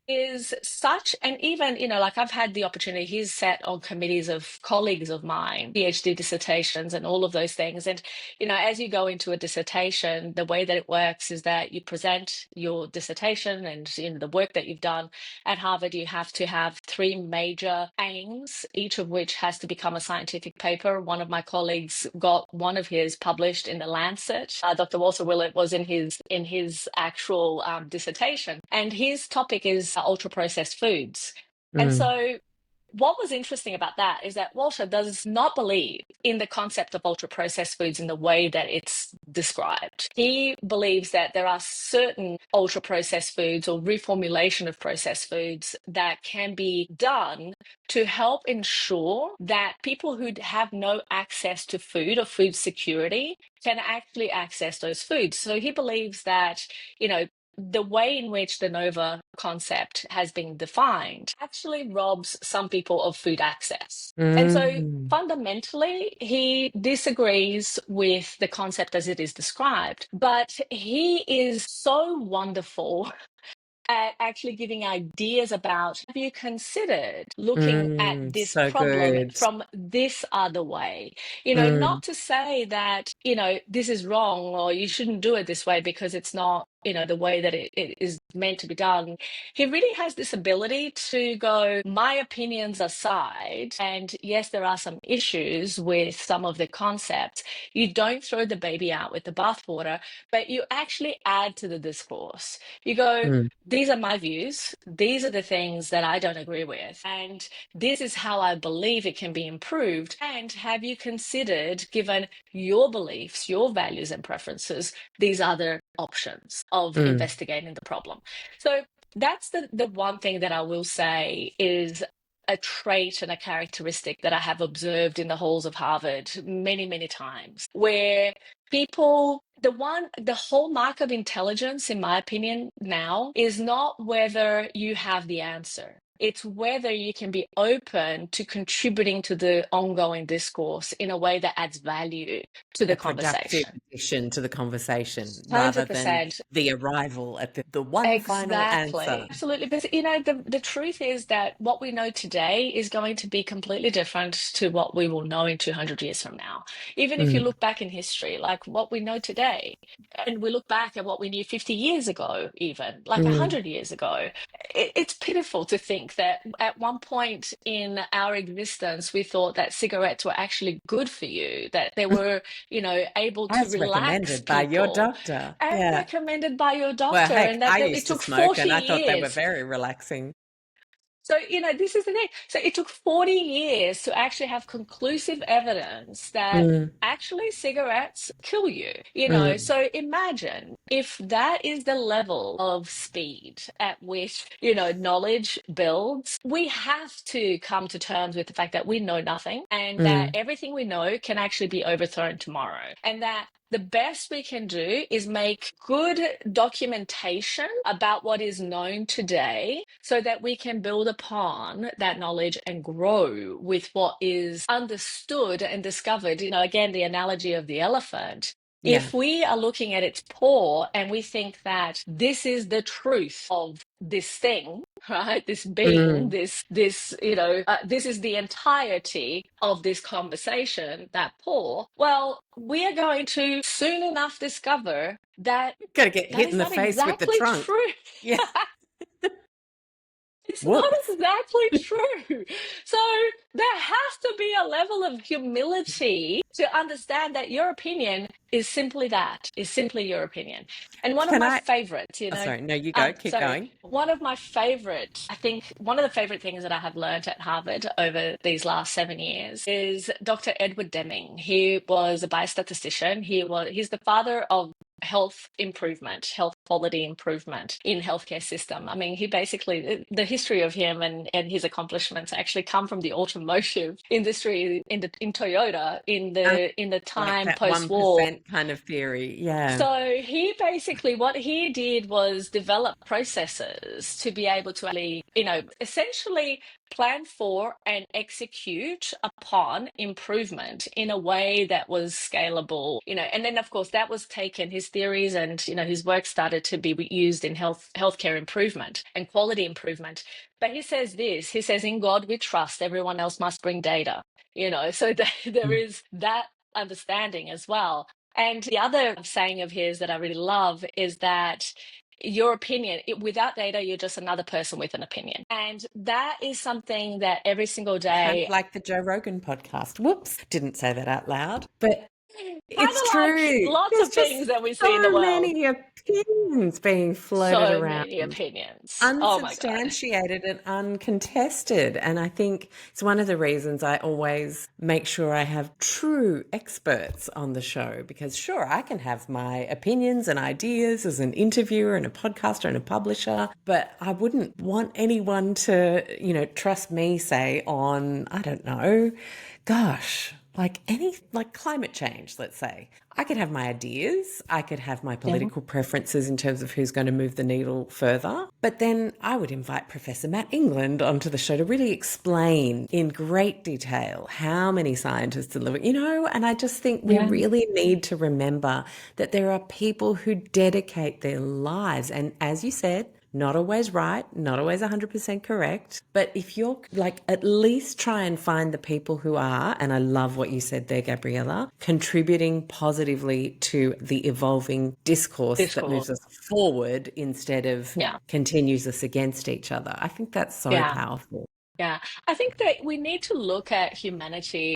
is such, and even, like I've had the opportunity, he's sat on committees of colleagues of mine, PhD dissertations and all of those things. And, as you go into a dissertation, the way that it works is that you present your dissertation and, the work that you've done at Harvard, you have to have three major aims, each of which has to become a scientific paper. One of my colleagues got one of his published in the Lancet. Dr. Walter Willett was in his actual dissertation, and his topic is ultra processed foods. And Mm. so what was interesting about that is that Walter does not believe in the concept of ultra processed foods in the way that it's described. He believes that there are certain ultra processed foods or reformulation of processed foods that can be done to help ensure that people who have no access to food or food security can actually access those foods. So he believes that, the way in which the Nova concept has been defined actually robs some people of food access. And so Mm, fundamentally, he disagrees with the concept as it is described, but he is so wonderful at actually giving ideas about, have you considered looking at this so problem good. from this other way? Mm, Not to say that, this is wrong or you shouldn't do it this way because it's not, the way that it is meant to be done. He really has this ability to go, my opinions aside, and yes, there are some issues with some of the concepts. You don't throw the baby out with the bathwater, but you actually add to the discourse. You go, mm, these are my views. These are the things that I don't agree with. And this is how I believe it can be improved. And have you considered, given your beliefs, your values and preferences, these other options of mm. investigating the problem? So that's the one thing that I will say is a trait and a characteristic that I have observed in the halls of Harvard many, many times, where people, the hallmark of intelligence, in my opinion, now is not whether you have the answer. It's whether you can be open to contributing to the ongoing discourse in a way that adds value to A the productive conversation. addition to the conversation rather than 100%. the arrival at the one final answer. Exactly. Absolutely. But the truth is that what we know today is going to be completely different to what we will know in 200 years from now. Even if you Mm, look back in history, like what we know today, and we look back at what we knew 50 years ago, even like mm, 100 years ago, it's pitiful to think that at one point in our existence, we thought that cigarettes were actually good for you, that they were, able to as relax recommended by your people doctor. as Yeah. recommended by your Well, doctor, heck, and that I it used to took smoke 40 and I thought they were years. very relaxing. So, this is the thing. So it took 40 years to actually have conclusive evidence that Mm, actually cigarettes kill you. mm, So imagine if that is the level of speed at which, knowledge builds. We have to come to terms with the fact that we know nothing and that mm. everything we know can actually be overthrown tomorrow. And that the best we can do is make good documentation about what is known today so that we can build upon that knowledge and grow with what is understood and discovered. Again, the analogy of the elephant. Yeah. If we are looking at its paw and we think that this is the truth of this thing, right, this being, Mm. this is the entirety of this conversation, that paw, well, we are going to soon enough discover that Got to get that hit is in the not face with the exactly trunk. true. Yeah. It's not Whoops. exactly true. So there has to be a level of humility to understand that your opinion is simply that, is simply your opinion. And one of Can my I? favorites, Oh, sorry. No, you go. Keep sorry, going. one of my favorite, I think one of the favorite things that I have learned at Harvard over these last 7 years is Dr. Edward Deming. He was a biostatistician. He's the father of health improvement, health quality improvement in healthcare system. I mean, he basically, the history of him and his accomplishments actually come from the automotive industry in Toyota in Ah, the like time that post-war. 1% kind of theory. Yeah. So he basically, what he did was develop processes to be able to actually, essentially plan for and execute upon improvement in a way that was scalable. And then of course that was taken, his theories and, his work started to be used in healthcare improvement and quality improvement. But he says this, he says, in God we trust, everyone else must bring data, so there Mm. is that understanding as well. And the other saying of his that I really love is that your opinion, without data, you're just another person with an opinion. And that is something that every single Kind of day, like the Joe Rogan podcast. Whoops. Didn't say that out loud. But kind it's of like true. lots There's of things just that we see in the so world, many opinions being floated so around, many opinions. Oh my God. unsubstantiated and uncontested. And I think it's one of the reasons I always make sure I have true experts on the show because, sure, I can have my opinions and ideas as an interviewer and a podcaster and a publisher, but I wouldn't want anyone to, trust me, say, on, I don't know, gosh, like any, like climate change, let's say. I could have my ideas, I could have my Yeah. political preferences in terms of who's going to move the needle further, but then I would invite Professor Matt England onto the show to really explain in great detail how many scientists are living, and I just think we Yeah. really need to remember that there are people who dedicate their lives, and as you said, not always right, not always 100% correct. But if you're like, at least try and find the people who are, and I love what you said there, Gabriella, contributing positively to the evolving discourse that Discord. moves us forward instead of Yeah. continues us against each other. I think that's so Yeah. powerful. Yeah, I think that we need to look at humanity.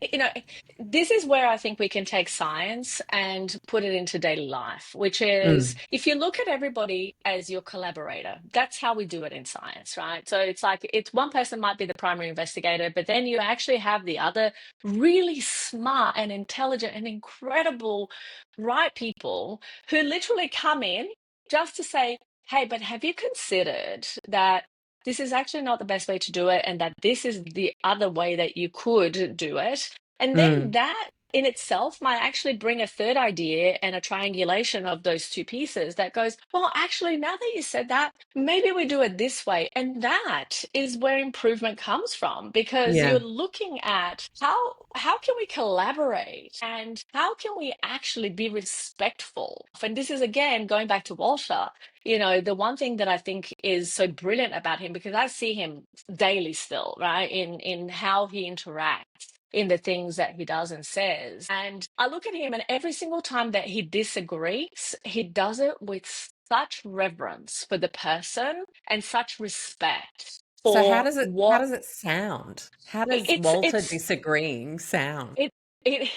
This is where I think we can take science and put it into daily life, which is Mm, if you look at everybody as your collaborator, that's how we do it in science, right? So it's like it's one person might be the primary investigator, but then you actually have the other really smart and intelligent and incredible, bright people who literally come in just to say, hey, but have you considered that this is actually not the best way to do it, and that this is the other way that you could do it. And then mm, that in itself might actually bring a third idea and a triangulation of those two pieces that goes, well, actually, now that you said that, maybe we do it this way. And that is where improvement comes from, because yeah. you're looking at how can we collaborate and how can we actually be respectful. And this is again going back to Walter. The one thing that I think is so brilliant about him, because I see him daily still, right, in how he interacts, in the things that he does and says. And I look at him, and every single time that he disagrees, he does it with such reverence for the person and such respect So for how what does it sound? How does Walter it's disagreeing sound? it it,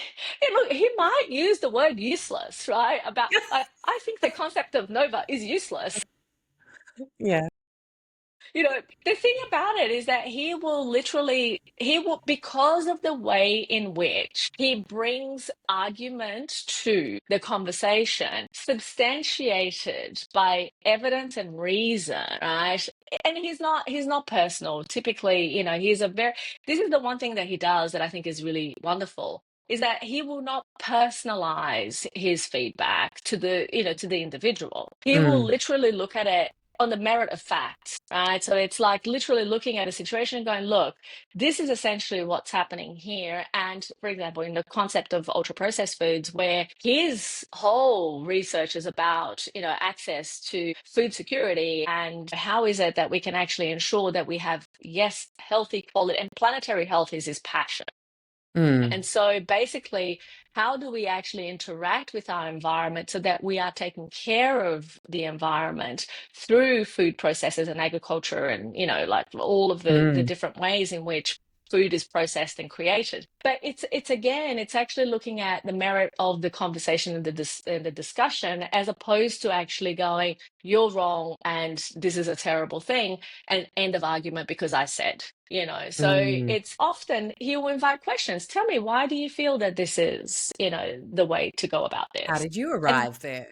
look, he might use the word useless, right? About like, I think the concept of nova is useless. Yeah. The thing about it is that he will, because of the way in which he brings argument to the conversation, substantiated by evidence and reason, right? And he's not personal. Typically, this is the one thing that he does that I think is really wonderful. Is that he will not personalize his feedback to the individual. He will Mm, literally look at it on the merit of facts, right? So it's like literally looking at a situation and going, look, this is essentially what's happening here. And for example, in the concept of ultra processed foods, where his whole research is about, access to food security and how is it that we can actually ensure that we have, yes, healthy quality, and planetary health is his passion. mm, And so basically, how do we actually interact with our environment so that we are taking care of the environment through food processes and agriculture and, like all of the mm, different ways in which food is processed and created. But it's actually looking at the merit of the conversation and the discussion, as opposed to actually going, you're wrong and this is a terrible thing, and end of argument because I said. So mm. it's often he will invite questions. Tell me, why do you feel that this is, the way to go about How this? did you And arrive there?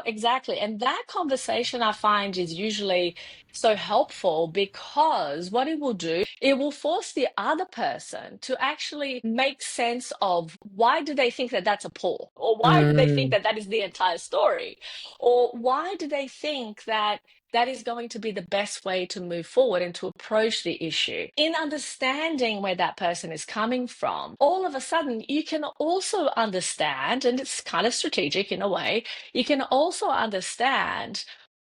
exactly. And that conversation I find is usually so helpful, because what it will do, it will force the other person to actually make sense of why do they think that that's a pull, or why do they think Mm, that that is the entire story, or why do they think that that is going to be the best way to move forward and to approach the issue. In understanding where that person is coming from, all of a sudden you can also understand, and it's kind of strategic in a way, you can also understand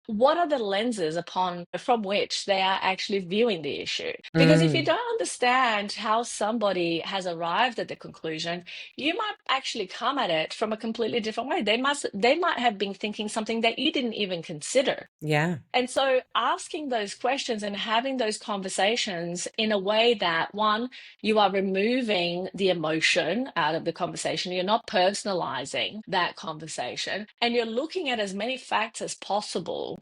what are the lenses from which they are actually viewing the issue. Because if you mm. don't understand how somebody has arrived at the conclusion, you might actually come at it from a completely different way. They might have been thinking something that you didn't even consider. Yeah. And so asking those questions and having those conversations in a way that, one, you are removing the emotion out of the conversation, you're not personalizing that conversation, and you're looking at as many facts as possible.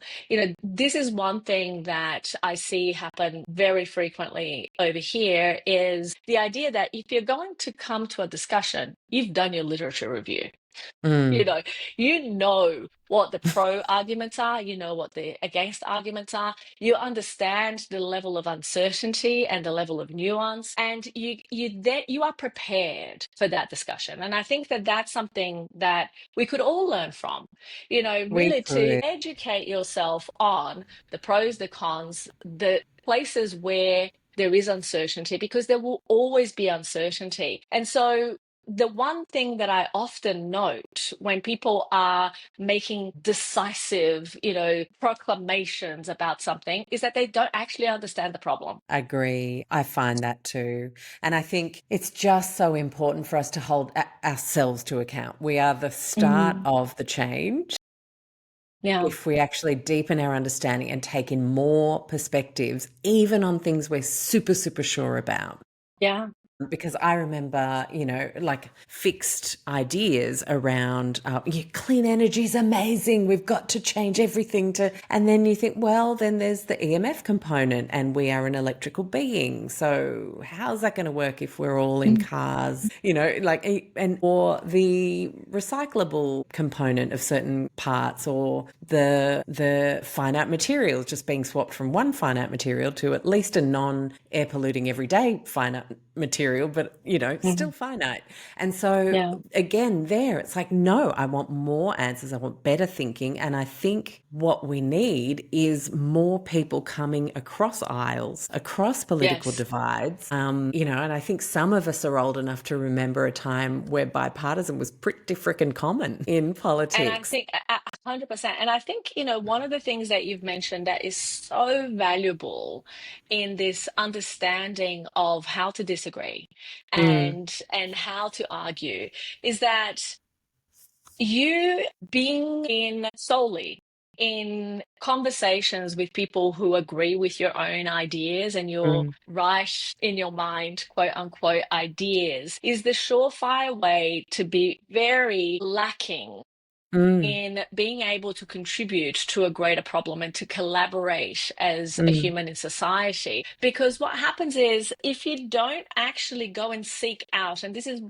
This is one thing that I see happen very frequently over here, is the idea that if you're going to come to a discussion, you've done your literature review. You Mm. know, you know what the pro arguments are, you know what the against arguments are, you understand the level of uncertainty and the level of nuance, and you are prepared for that discussion. And I think that that's something that we could all learn from, We really to could. educate yourself on the pros, the cons, the places where there is uncertainty, because there will always be uncertainty. And so the one thing that I often note when people are making decisive, proclamations about something is that they don't actually understand the problem. Agree. I find that too. And I think it's just so important for us to hold ourselves to account. We are the start Mm. of the change. Yeah, If we actually deepen our understanding and take in more perspectives, even on things we're super, super sure about. yeah. Because I remember, like fixed ideas around clean energy is amazing. We've got to change everything to, and then you think, well, then there's the EMF component and we are an electrical being. So how's that going to work if we're all in Mm. cars, or the recyclable component of certain parts, or the finite materials just being swapped from one finite material to at least a non-air polluting everyday finite material, but still Mm. finite. And so Yeah. again, there it's like, no, I want more answers. I want better thinking. And I think what we need is more people coming across aisles, across political Yes. divides. And I think some of us are old enough to remember a time where bipartisan was pretty freaking common in And I politics. think 100%. And I think, one of the things that you've mentioned that is so valuable in this understanding of how to disagree Mm, and how to argue is that you being in solely in conversations with people who agree with your own ideas and your mm, right in your mind, quote unquote, ideas is the surefire way to be very lacking mm, in being able to contribute to a greater problem and to collaborate as a mm, human in society. Because what happens is if you don't actually go and seek out, and this is,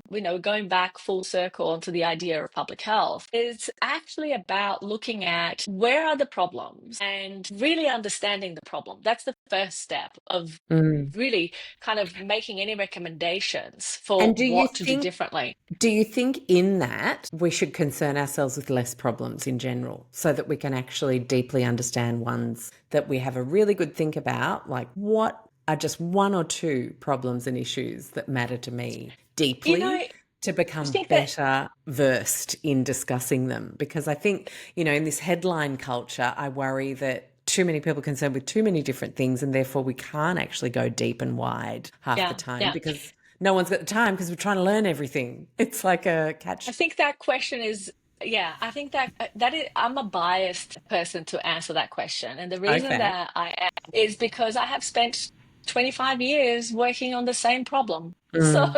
going back full circle onto the idea of public health, it's actually about looking at where are the problems and really understanding the problem. That's the first step of mm. really kind of making any recommendations for And what to do differently. do you think in that we should concern ourselves with less problems in general so that we can actually deeply understand ones that we have a really good think about, like what are just one or two problems and issues that matter to me You know, deeply, I to become think that better versed in discussing them? Because I think, in this headline culture, I worry that too many people are concerned with too many different things, and therefore we can't actually go deep and wide half the yeah, time yeah. because no one's got the time because we're trying to learn everything. It's like a I catch. think that question is, yeah, I think that that is, I'm a biased person to answer that question. And the reason Okay. that I am is because I have spent 25 years working on the same problem. So, Mm,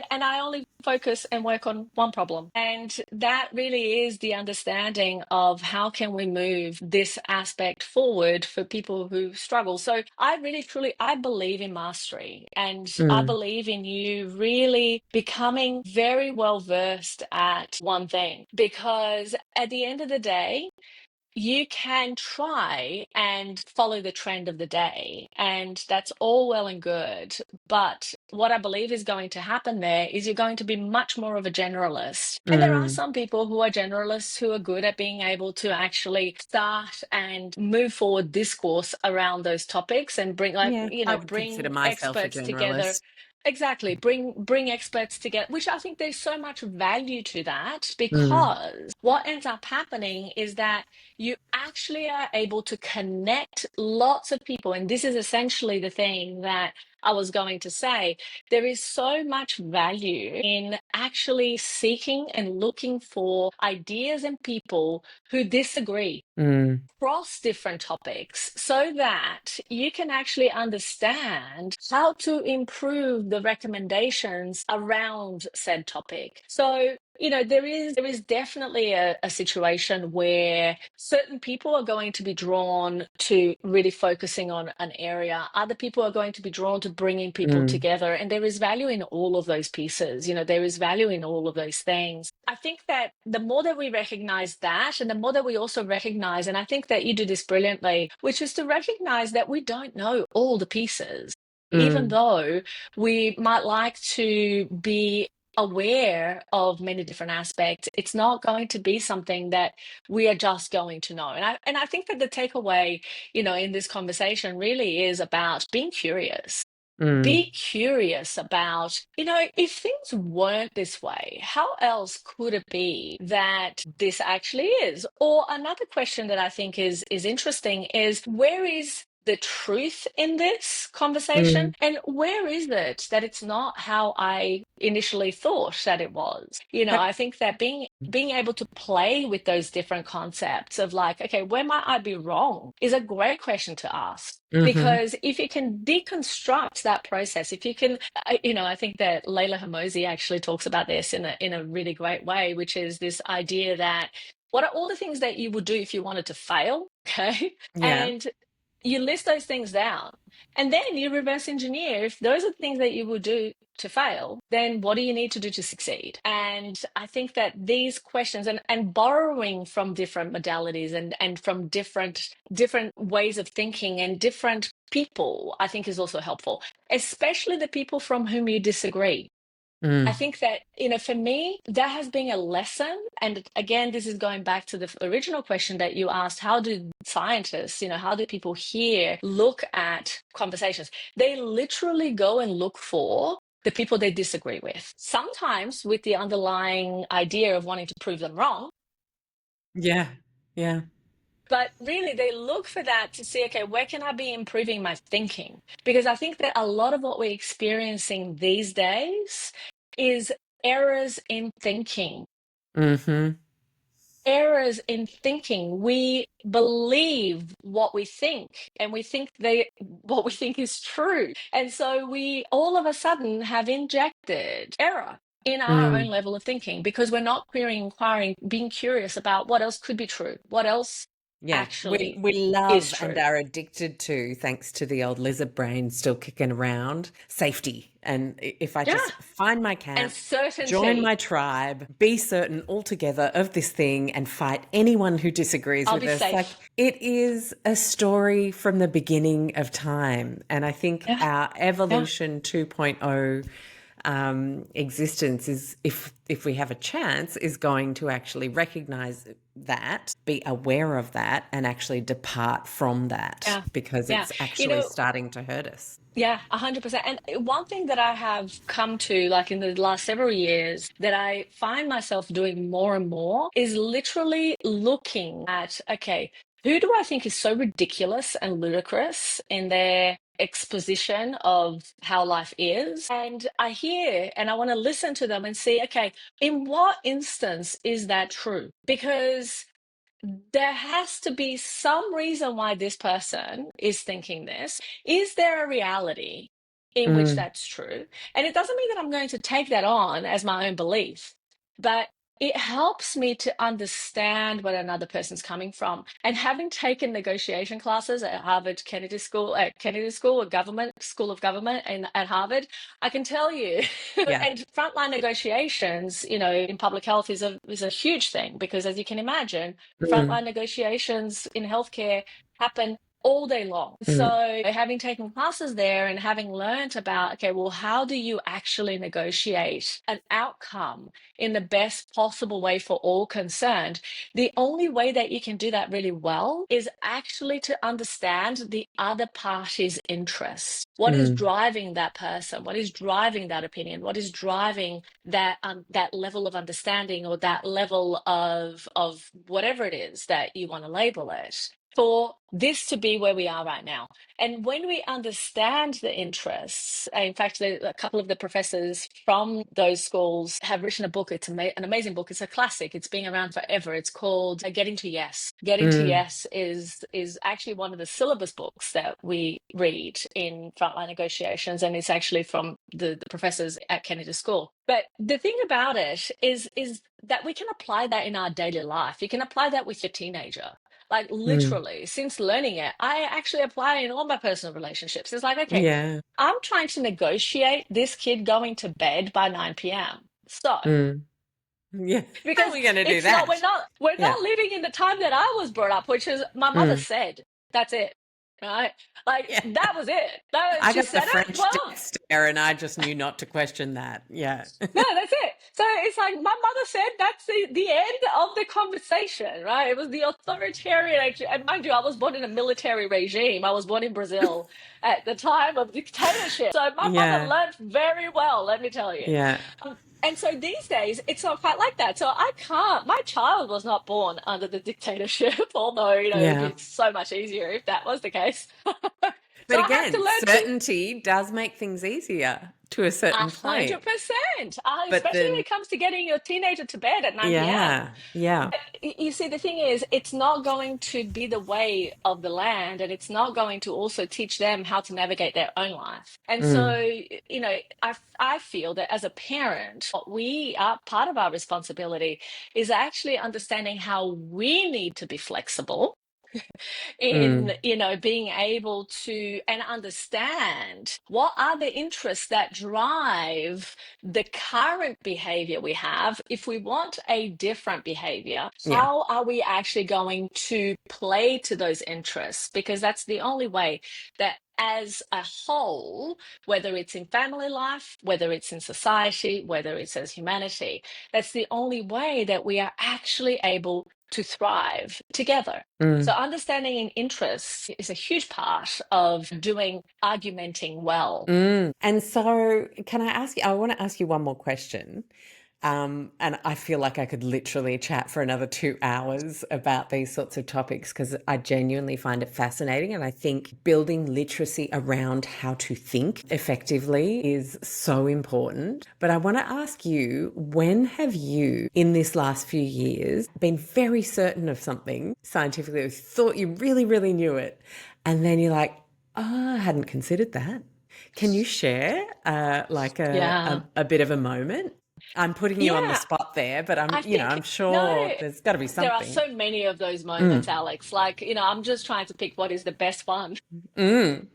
and I only focus and work on one problem. And that really is the understanding of how can we move this aspect forward for people who struggle. So I really truly I believe in mastery, and I mm, believe in you really becoming very well versed at one thing, because at the end of the day you can try and follow the trend of the day, and that's all well and good. But what I believe is going to happen there is you're going to be much more of a generalist. And there are mm. some people who are generalists who are good at being able to actually start and move forward discourse around those topics and bring, like, Yeah, I would consider bring myself a experts together. generalist. Exactly. Bring experts together, which I think there's so much value to that, Mm, because what ends up happening is that you actually are able to connect lots of people. And this is essentially the thing that I was going to say. There is so much value in actually seeking and looking for ideas and people who disagree mm, across different topics so that you can actually understand how to improve the recommendations around said topic. So, there is definitely a situation where certain people are going to be drawn to really focusing on an area. Other people are going to be drawn to bringing people Mm, together, and there is value in all of those pieces. There is value in all of those things. I think that the more that we recognize that, and the more that we also recognize, and I think that you do this brilliantly, which is to recognize that we don't know all the pieces. Even mm, though we might like to be aware of many different aspects, it's not going to be something that we are just going to know. And I think that the takeaway, in this conversation really is about being curious. mm, Be curious about, if things weren't this way, how else could it be that this actually is? Or another question that I think is interesting is, where is the truth in this conversation? mm. And where is it that it's not how I initially thought that it was? Have, I think that being able to play with those different concepts of like, okay, where might I be wrong is a great question to ask. mhm. Because if you can deconstruct that process, if you can, I think that Leila Hamosi actually talks about this in a really great way, which is this idea that what are all the things that you would do if you wanted to fail? Okay. Yeah. And you list those things down, and then you reverse engineer. If those are the things that you would do to fail, then what do you need to do to succeed? And I think that these questions, and borrowing from different modalities, and from different ways of thinking and different people, I think is also helpful, especially the people from whom you disagree. I Mm, think that, for me, that has been a lesson. And again, this is going back to the original question that you asked: how do scientists, how do people here look at conversations? They literally go and look for the people they disagree with, sometimes with the underlying idea of wanting to prove them wrong. yeah. Yeah. But really, they look for that to see, okay, where can I be improving my thinking? Because I think that a lot of what we're experiencing these days is errors in thinking. Mhm. Errors in thinking. We believe what we think, and we think what we think is true. And so we all of a sudden have injected error in our own Mm. level of thinking, because we're not querying, inquiring, being curious about what else could be true, what else Yeah, we actually we is love and true. are addicted to, thanks to the old lizard brain still kicking around, safety. And if I Yeah. just find my And camp, join certainty. my tribe, be certain altogether of this thing, and fight anyone who disagrees I'll with be us, like safe. it is a story from the beginning of time. And I think Yeah. our Yeah. evolution 2.0 existence is, if we have a chance, is going to actually recognize that, be aware of that, and actually depart from that, Yeah. because Yeah. it's You actually know, starting to hurt us. Yeah, 100%. And one thing that I have come to, like in the last several years, that I find myself doing more and more is literally looking at, okay, who do I think is so ridiculous and ludicrous in their exposition of how life is? And I hear and I want to listen to them and see, okay, in what instance is that true? Because there has to be some reason why this person is thinking this. Is there a reality in which Mm, that's true? And it doesn't mean that I'm going to take that on as my own belief, but it helps me to understand where another person's coming from. And having taken negotiation classes at Harvard Kennedy School, a government school of government, and at Harvard, I can tell you, yeah. and frontline negotiations, in public health is a huge thing, because as you can imagine, Mm, frontline negotiations in healthcare happen all day long. mm, So, having taken classes there and having learned about, okay, well, how do you actually negotiate an outcome in the best possible way for all concerned? The only way that you can do that really well is actually to understand the other party's interest. What is mm, driving that person? What is driving that opinion? What is driving that level of understanding, or that level of whatever it is that you want to label it? for this to be where we are right now. And when we understand the interests, in fact, a couple of the professors from those schools have written a book. It's an amazing book. It's a classic. It's been around forever. It's called Getting to Yes. Getting to Mm, Yes is actually one of the syllabus books that we read in frontline negotiations, and it's actually from the professors at Kennedy School. But the thing about it is that we can apply that in our daily life. You can apply that with your teenager. Like mm, literally, since learning it, I actually apply it in all my personal relationships. It's like, okay, yeah. I'm trying to negotiate this kid going to bed by 9 p.m. So, Mm, yeah. How are because we going to do it's not, that? we're not Yeah. living in the time that I was brought up, which is my mother Mm, said, that's it. Right? Like yeah. that was it. That I she got the said it. French Well, death stare and I just knew not to question that. Yeah. no, that's it. So it's like my mother said that's the end of the conversation, right? It was the authoritarian. And mind you, I was born in a military regime. I was born in Brazil at the time of dictatorship. So my mother Yeah. learned very well, let me tell you. Yeah. And so these days, it's not quite like that. So I can't, my child was not born under the dictatorship, although, it would Yeah. be so much easier if that was the case. So But I have to again, learn to certainty does make things easier to a A certain point. hundred percent. But Especially when then, it comes to getting your teenager to bed at 9 p.m. yeah. Yeah. But you see, the thing is, it's not going to be the way of the land, and it's not going to also teach them how to navigate their own life. And so, Mm, I feel that as a parent, what we are part of our responsibility is actually understanding how we need to be flexible in mm, being able to and understand what are the interests that drive the current behavior we have. If we want a different behavior, yeah. how are we actually going to play to those interests? Because that's the only way that as a whole, whether it's in family life, whether it's in society, whether it's as humanity, that's the only way that we are actually able to thrive together. So Mm, understanding in interests is a huge part of doing argumenting well. mm. And so, can I ask you? I want to ask you one more question. And I feel like I could literally chat for another 2 hours about these sorts of topics because I genuinely find it fascinating. And I think building literacy around how to think effectively is so important. But I want to ask you, when have you, in this last few years, been very certain of something scientifically, thought you really, really knew it, and then you're like, oh, I hadn't considered that. Can you share like Yeah. a bit of a moment? I'm putting you on the Yeah. spot there, but I I'm think, sure no, there's got to be there are something. so many of those moments, Mm, Alex. Like, I'm just trying to pick what is the best one. mm,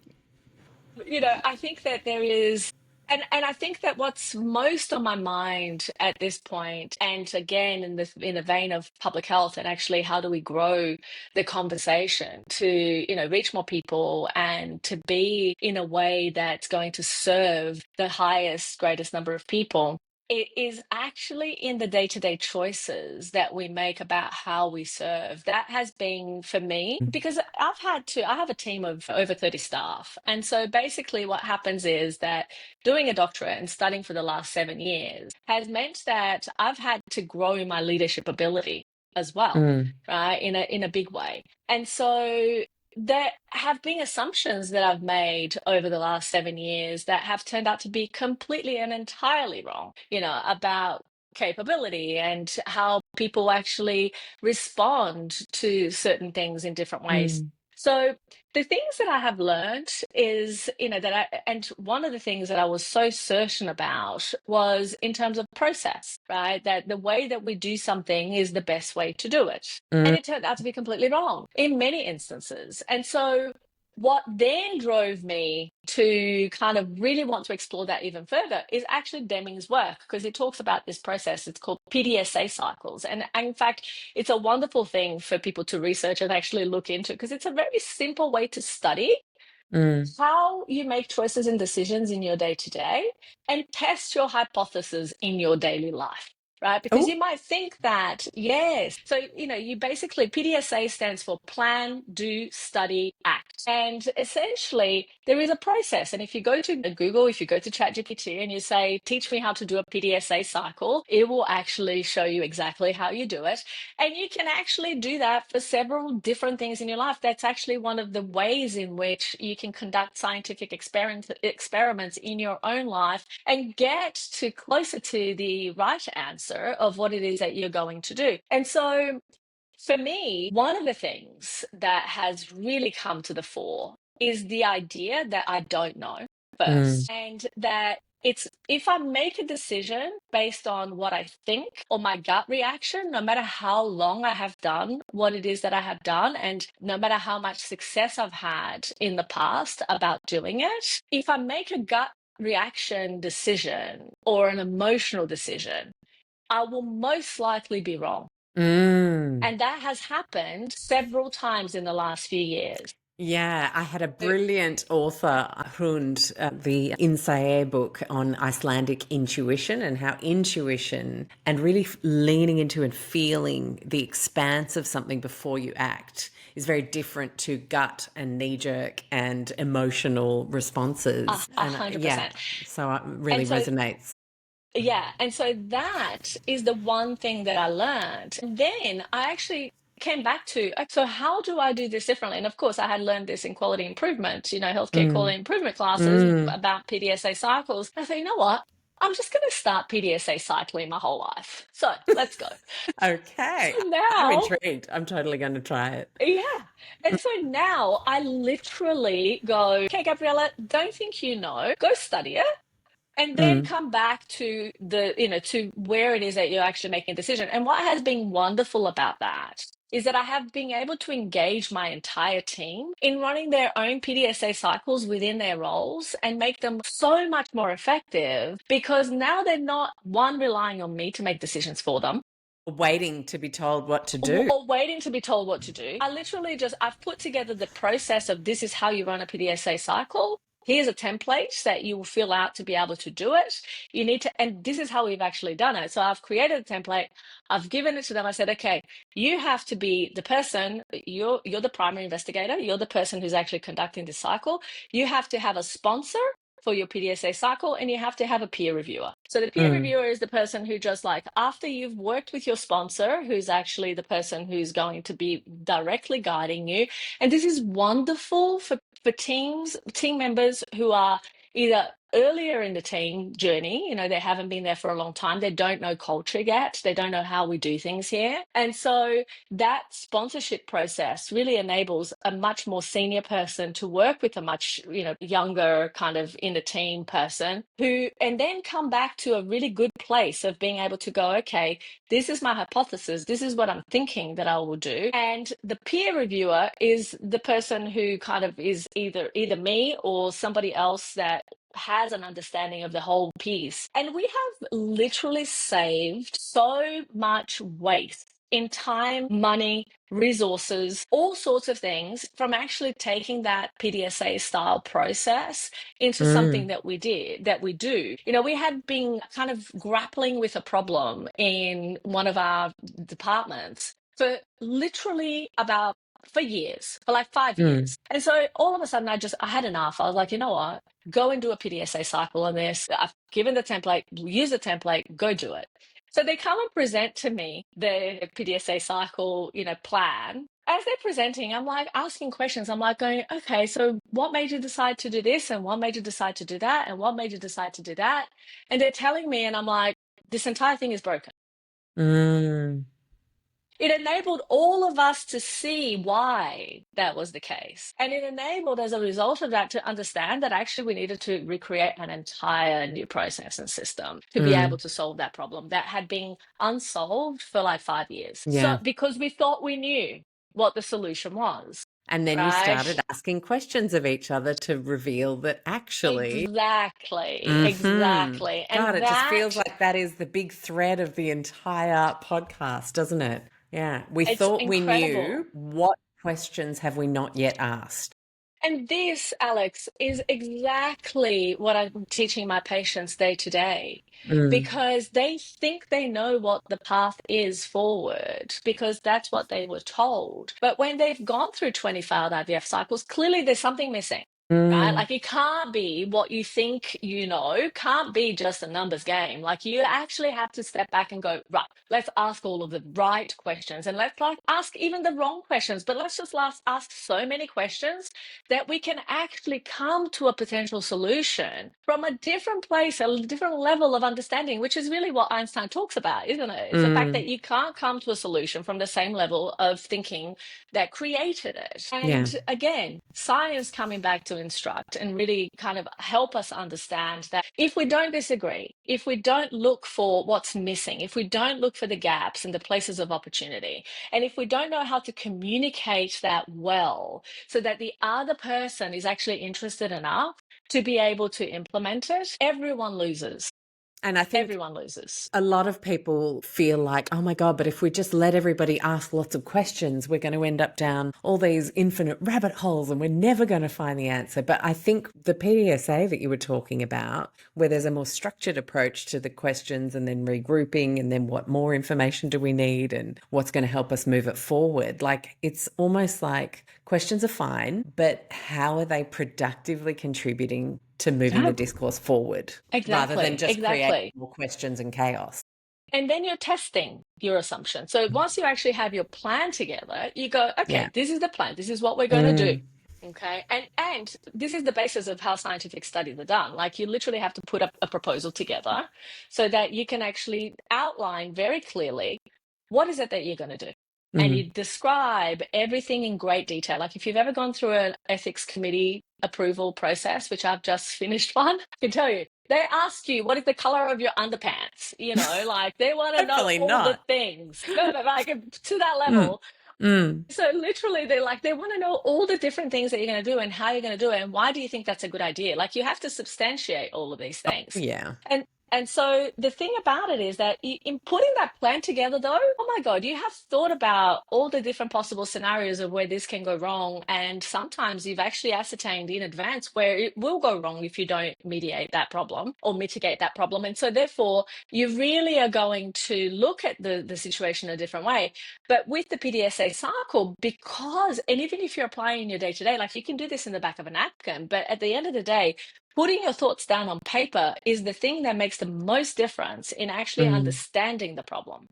I think that there is, and I think that what's most on my mind at this point, and again in the vein of public health, and actually how do we grow the conversation to reach more people and to be in a way that's going to serve the highest, greatest number of people. It is actually in the day-to-day choices that we make about how we serve. That has been for me because I have a team of over 30 staff. And so basically what happens is that doing a doctorate and studying for the last 7 years has meant that I've had to grow my leadership ability as well, mm, right? In a big way. And so there have been assumptions that I've made over the last 7 years that have turned out to be completely and entirely wrong, about capability and how people actually respond to certain things in different ways. mm, So the things that I have learned is, and one of the things that I was so certain about was in terms of process, right? That the way that we do something is the best way to do it. And mm, it turned out to be completely wrong in many instances. And so what then drove me to kind of really want to explore that even further is actually Deming's work, because he talks about this process. It's called PDSA cycles. And in fact, it's a wonderful thing for people to research and actually look into because it's a very simple way to study mm. how you make choices and decisions in your day to day and test your hypotheses in your daily life. right? Because Oh, you might think that, yes. So, you basically, PDSA stands for plan, do, study, act. And essentially, there is a process. And if you go to Google, if you go to ChatGPT and you say, teach me how to do a PDSA cycle, it will actually show you exactly how you do it. And you can actually do that for several different things in your life. That's actually one of the ways in which you can conduct scientific experiments in your own life and get to closer to the right answer of what it is that you're going to do. And so for me, one of the things that has really come to the fore is the idea that I don't know mm, first, and that it's if I make a decision based on what I think or my gut reaction, no matter how long I have done what it is that I have done, and no matter how much success I've had in the past about doing it, if I make a gut reaction decision or an emotional decision, I will most likely be wrong. mm. And that has happened several times in the last few years. Yeah, I had a brilliant author, Hrund, the Insae book on Icelandic intuition and how intuition and really leaning into and feeling the expanse of something before you act is very different to gut and knee jerk and emotional responses. A And hundred yeah, percent. so it really And so, resonates. yeah. And so that is the one thing that I learned. And then I actually came back to, so how do I do this differently? And of course, I had learned this in quality improvement, healthcare Mm, quality improvement classes mm. about PDSA cycles. And I thought, you know what? I'm just going to start PDSA cycling my whole life. So let's go. So Okay, I'm now, intrigued. I'm totally going to try it. yeah. And so now I literally go, okay, Gabriella, don't think you know, go study it. And then Mm. come back to to where it is that you're actually making a decision. And what has been wonderful about that is that I have been able to engage my entire team in running their own PDSA cycles within their roles and make them so much more effective because now they're not one relying on me to make decisions for them Waiting to be told what to do. or waiting to be told what to do. I've put together the process of this is how you run a PDSA cycle. Here's a template that you will fill out to be able to do it. You need to, and this is how we've actually done it. So I've created a template. I've given it to them. I said, okay, you have to be the person, you're the primary investigator. You're the person who's actually conducting the cycle. You have to have a sponsor for your PDSA cycle, and you have to have a peer reviewer. So the peer Mm. reviewer is the person who just like after you've worked with your sponsor, who's actually the person who's going to be directly guiding you. And this is wonderful for team members who are either earlier in the team journey, they haven't been there for a long time, they don't know culture yet, they don't know how we do things here. And so that sponsorship process really enables a much more senior person to work with a much younger kind of in the team person who and then come back to a really good place of being able to go, okay, this is my hypothesis, this is what I'm thinking that I will do. And the peer reviewer is the person who kind of is either me or somebody else that has an understanding of the whole piece. And we have literally saved so much waste in time, money, resources, all sorts of things from actually taking that PDSA style process into something Mm. that we do. We had been kind of grappling with a problem in one of our departments for literally for years, for like 5 years. Mm. And so all of a sudden I had enough. I was like, you know what? Go and do a PDSA cycle on this. I've given the template, use the template, go do it. So they come and present to me the PDSA cycle, plan. As they're presenting, I'm like asking questions. I'm like going, okay, so what made you decide to do this? And what made you decide to do that? And what made you decide to do that? And they're telling me, and I'm like, this entire thing is broken. Mm. It enabled all of us to see why that was the case. And it enabled, as a result of that, to understand that actually we needed to recreate an entire new process and system to be able Mm. to solve that problem that had been unsolved for like 5 years. So, Yeah. because we thought we knew what the solution was, And then you started right? asking questions of each other to reveal that actually, Exactly, hmm exactly. God, And it just that, feels like that is the big thread of the entire podcast, doesn't it? Yeah. We it's thought we incredible. knew. What questions have we not yet asked? And this, Alex, is exactly what I'm teaching my patients day to day, Mm, because they think they know what the path is forward because that's what they were told. But when they've gone through 20 failed IVF cycles, clearly there's something missing. Right? mm, Like it can't be what you think you know, can't be just a numbers game. Like you actually have to step back and go, right, let's ask all of the right questions and let's like ask even the wrong questions, but let's just ask so many questions that we can actually come to a potential solution from a different place, a different level of understanding, which is really what Einstein talks about, isn't it? It's the fact that mm. you can't come to a solution from the same level of thinking that created it. Yeah. And again, science coming back to instruct and really kind of help us understand that if we don't disagree, if we don't look for what's missing, if we don't look for the gaps and the places of opportunity, and if we don't know how to communicate that well, so that the other person is actually interested enough to be able to implement it, everyone loses. And I think Everyone loses. a lot of people feel like, oh my God, but if we just let everybody ask lots of questions, we're going to end up down all these infinite rabbit holes and we're never going to find the answer. But I think the PDSA that you were talking about, where there's a more structured approach to the questions and then regrouping and then what more information do we need and what's going to help us move it forward, like it's almost like questions are fine, but how are they productively contributing to moving the Yeah, discourse forward rather than exactly, just creating exactly. more questions and chaos? And then you're testing your assumption. So once you actually have your plan together, you go, Yeah. okay, this is the plan. This is what we're going to do. Mm, Okay. And this is the basis of how scientific studies are done. Like you literally have to put up a proposal together so that you can actually outline very clearly what is it that you're going to do. And mm. you describe everything in great detail. Like if you've ever gone through an ethics committee approval process, which I've just finished one, I can tell you, they ask you what is the color of your underpants, like they want to know Hopefully all the not. things. No, but like to that Mm, level. mm. So literally they want to know all the different things that you're going to do and how you're going to do it and why do you think that's a good idea? Like you have to substantiate all of these things. Yeah. And and so the thing about it is that in putting that plan together though, oh my God, you have thought about all the different possible scenarios of where this can go wrong. And sometimes you've actually ascertained in advance where it will go wrong if you don't mediate that problem or mitigate that problem. And so therefore you really are going to look at the situation a different way. But with the PDSA cycle, because, and even if you're applying in your day to day, like you can do this in the back of a napkin, but at the end of the day, putting your thoughts down on paper is the thing that makes the most difference in actually Mm, understanding the problem.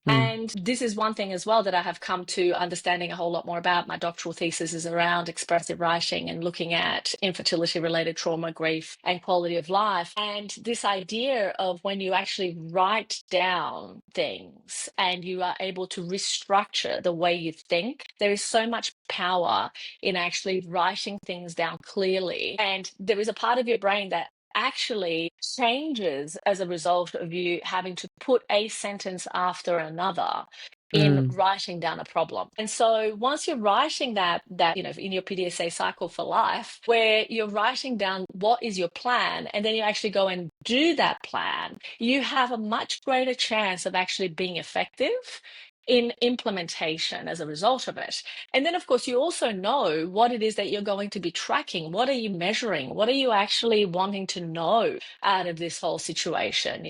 mm, And this is one thing as well that I have come to understanding a whole lot more about. My doctoral thesis is around expressive writing and looking at infertility related trauma, grief, and quality of life. And this idea of when you actually write down things and you are able to restructure the way you think, there is so much power in actually writing things down clearly. And there is a part of your brain that actually changes as a result of you having to put a sentence after another in mm, writing down a problem. And so once you're writing that in your PDSA cycle for life, where you're writing down what is your plan and then you actually go and do that plan, you have a much greater chance of actually being effective in implementation as a result of it. And then, of course, you also know what it is that you're going to be tracking. What are you measuring? What are you actually wanting to know out of this whole situation,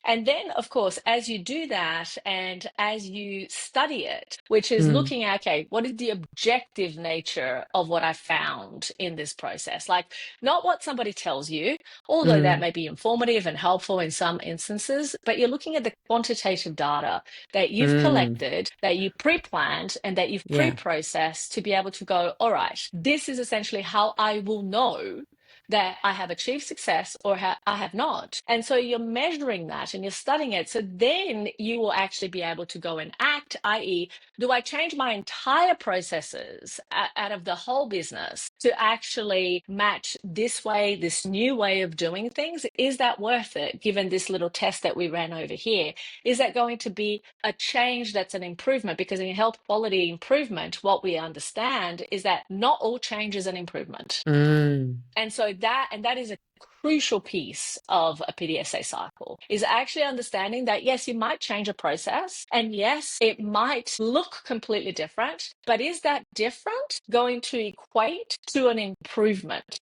And then, of course, as you do that and as you study it, which is mm, looking at, okay, what is the objective nature of what I found in this process? Like, not what somebody tells you, although that mm, may be informative and helpful in some instances, but you're looking at the quantitative data that you've mm. collected, that you pre planned, and that you've pre Yeah. processed to be able to go, all right, this is essentially how I will know that I have achieved success or I have not. And so you're measuring that and you're studying it. So then you will actually be able to go and act, i.e., do I change my entire processes out of the whole business to actually match this way, this new way of doing things? Is that worth it, given this little test that we ran over here? Is that going to be a change that's an improvement? Because in health quality improvement, what we understand is that not all change is an improvement. Mm, And so that is a crucial piece of a PDSA cycle, is actually understanding that, yes, you might change a process, and yes, it might look completely different, but is that different going to equate to an improvement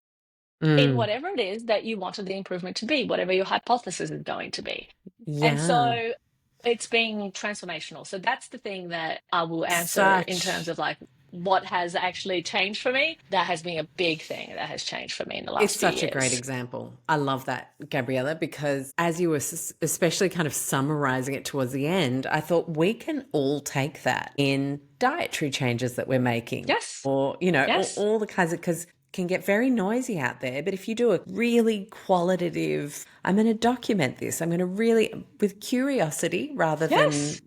in Mm. whatever it is that you wanted the improvement to be, whatever your hypothesis is going to be? And Yeah. so it's been transformational. So that's the thing that I will answer in terms Such of like what has actually changed for me. That has been a big thing that has changed for me in the It's last few such a great years. example. I love that, Gabriella, because as you were especially kind of summarizing it towards the end, I thought we can all take that in dietary changes that we're making, Yes. or, Yes. all the kinds of, because can get very noisy out there. But if you do a really qualitative, I'm going to document this, I'm going to really, with curiosity rather than, Yes.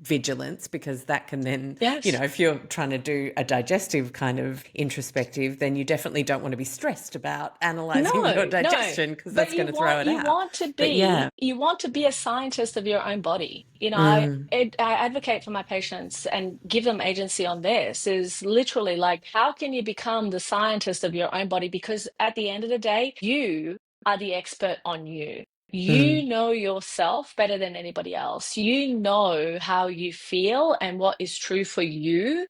vigilance, because that can then, Yes. if you're trying to do a digestive kind of introspective, then you definitely don't want to be stressed about analyzing your No, no. digestion because But that's going to throw it out. But yeah. you want to be a scientist of your own body. Mm, I advocate for my patients and give them agency on this, is literally like, how can you become the scientist of your own body? Because at the end of the day, you are the expert on you. You mm, know yourself better than anybody else. You know how you feel and what is true for you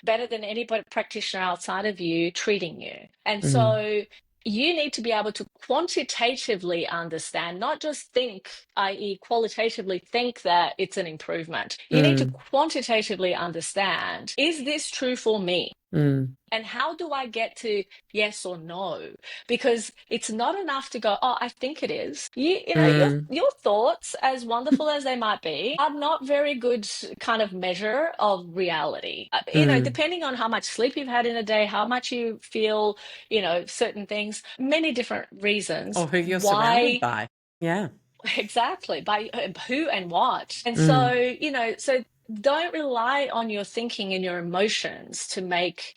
better than anybody practitioner outside of you treating you. And mm, so you need to be able to quantitatively understand, not just think, i.e., qualitatively think that it's an improvement. You need to mm, quantitatively understand, is this true for me? mm, And how do I get to yes or no? Because it's not enough to go, oh, I think it is. mm, Your thoughts, as wonderful as they might be, are not very good kind of measure of reality. mm. Depending on how much sleep you've had in a day, how much you feel, certain things, many different reasons Or who you're surrounded why. by. Yeah. Exactly, by who and what. And so, Mm, so don't rely on your thinking and your emotions to make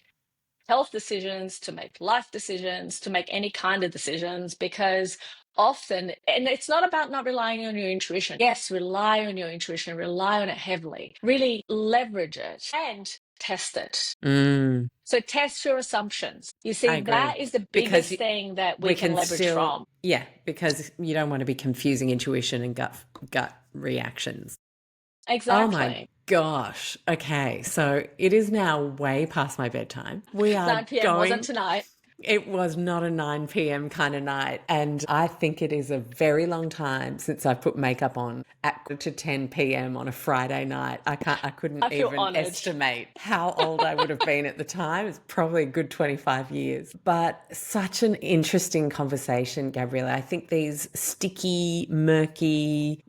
health decisions, to make life decisions, to make any kind of decisions, because often, and it's not about not relying on your intuition. Yes, rely on your intuition, rely on it heavily, really leverage it and test it. mm. So test your assumptions. You I see, agree. that is the Because biggest thing that we we can can leverage still, from. yeah, because you don't want to be confusing intuition and gut reactions. Oh my Exactly. gosh. Okay. So it is now way past my bedtime. We are 9 p.m. wasn't going. tonight. It was not a 9 p.m. kind of night. And I think it is a very long time since I've put makeup on at to 10 p.m. on a Friday night. I couldn't I feel even honored. estimate how old I would have been at the time. It's probably a good 25 years. But such an interesting conversation, Gabriella. I think these sticky, murky,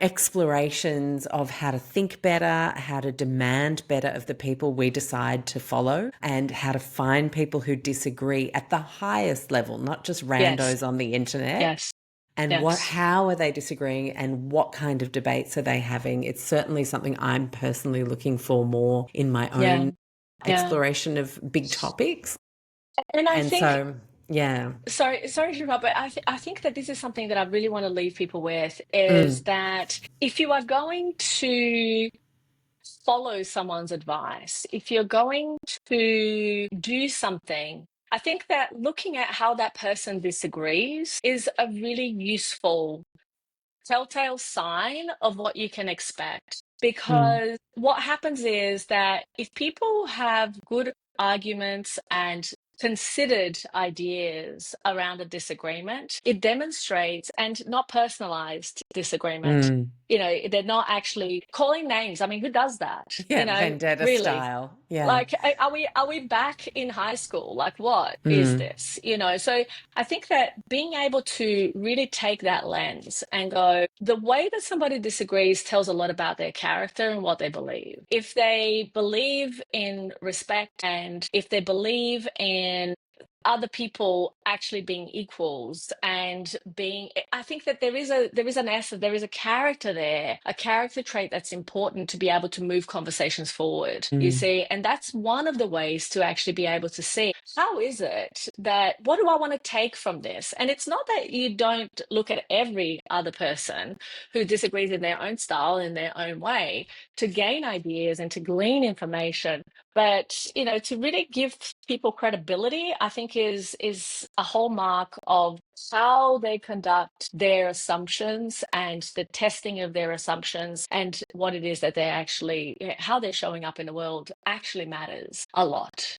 explorations of how to think better, how to demand better of the people we decide to follow, and how to find people who disagree at the highest level, not just Yes, randos on the internet. yes, And yes. how are they disagreeing and what kind of debates are they having? It's certainly something I'm personally looking for more in my Yeah, own yeah. exploration of big topics. And I And think, so, yeah. sorry to interrupt, but I think that this is something that I really want to leave people with, is Mm, that if you are going to follow someone's advice, if you're going to do something, I think that looking at how that person disagrees is a really useful telltale sign of what you can expect. mm, Because what happens is that if people have good arguments and considered ideas around a disagreement, it demonstrates, and not personalized disagreement. mm. They're not actually calling names. I mean, who does that? Yeah, vendetta Really. style. Yeah. Like, are we back in high school? Like, what is Mm, this? So I think that being able to really take that lens and go, the way that somebody disagrees tells a lot about their character and what they believe. If they believe in respect, and if they believe in other people actually being equals, and being, I think that there is a character there, a character trait that's important to be able to move conversations forward, you mm, see. And that's one of the ways to actually be able to see, how is it that, what do I want to take from this? And it's not that you don't look at every other person who disagrees in their own style, in their own way, to gain ideas and to glean information, but to really give people credibility, I think is a hallmark of how they conduct their assumptions and the testing of their assumptions, and what it is that they're actually, how they're showing up in the world actually matters a lot.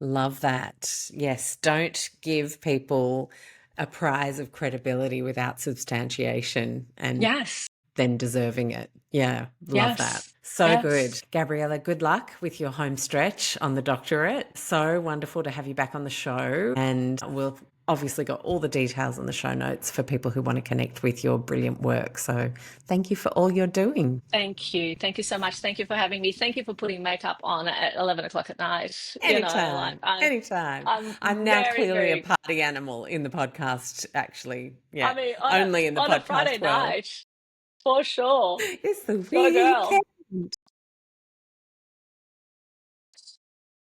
Love that. Yes, don't give people a prize of credibility without substantiation and Yes, then deserving it. Yeah, love that. yes, So good. yes. Gabriela, good luck with your home stretch on the doctorate. So wonderful to have you back on the show. And we'll obviously got all the details in the show notes for people who want to connect with your brilliant work. So thank you for all you're doing. Thank you. Thank you so much. Thank you for having me. Thank you for putting makeup on at 11 o'clock at night. Like Anytime, anytime. I'm I'm now very, clearly a very, party animal in the podcast, actually. I Yeah, mean, only in the on a Friday podcast world. night, for sure. It's the Go girl. weekend.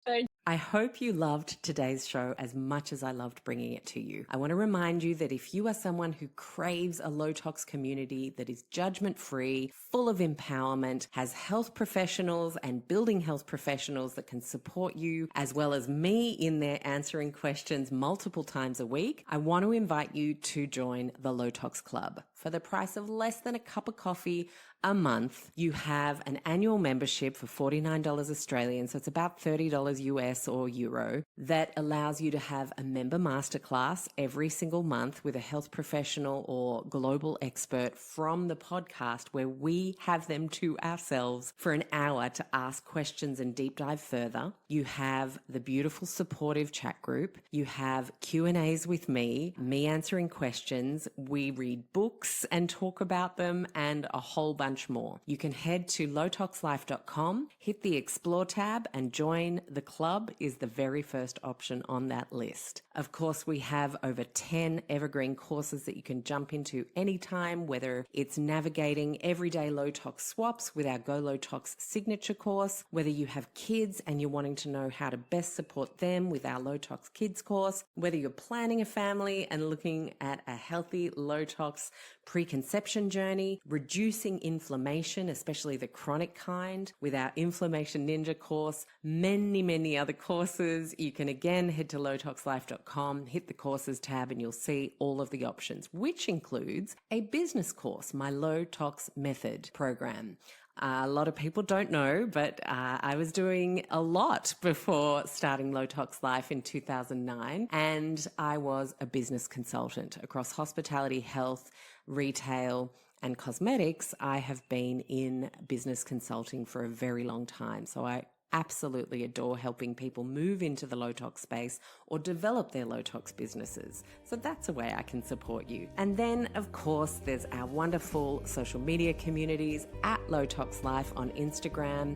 Thank I hope you loved today's show as much as I loved bringing it to you. I want to remind you that if you are someone who craves a low tox community that is judgment free, full of empowerment, has health professionals and building health professionals that can support you, as well as me in there answering questions multiple times a week, I want to invite you to join the Low Tox Club. For the price of less than a cup of coffee a month, you have an annual membership for $49 Australian, so it's about $30 US or euro, that allows you to have a member masterclass every single month with a health professional or global expert from the podcast, where we have them to ourselves for an hour to ask questions and deep dive further. You have the beautiful supportive chat group. You have Q&As with me answering questions. We read books and talk about them, and a whole bunch more. You can head to lowtoxlife.com, hit the explore tab, and join the club is the very first option on that list. Of course, we have over 10 evergreen courses that you can jump into anytime, whether it's navigating everyday low tox swaps with our Go Low Tox signature course, whether you have kids and you're wanting to know how to best support them with our Low Tox Kids course, whether you're planning a family and looking at a healthy low tox preconception journey, reducing inflammation, especially the chronic kind, with our Inflammation Ninja course, many other courses. You can again head to lowtoxlife.com, hit the courses tab, and you'll see all of the options, which includes a business course, my Low Tox Method program. A lot of people don't know, but I was doing a lot before starting Low Tox Life in 2009, and I was a business consultant across hospitality, health, retail, and cosmetics. I have been in business consulting for a very long time, so I absolutely adore helping people move into the low tox space or develop their low tox businesses. So that's a way I can support you. And then, of course, there's our wonderful social media communities at Low Tox Life on Instagram,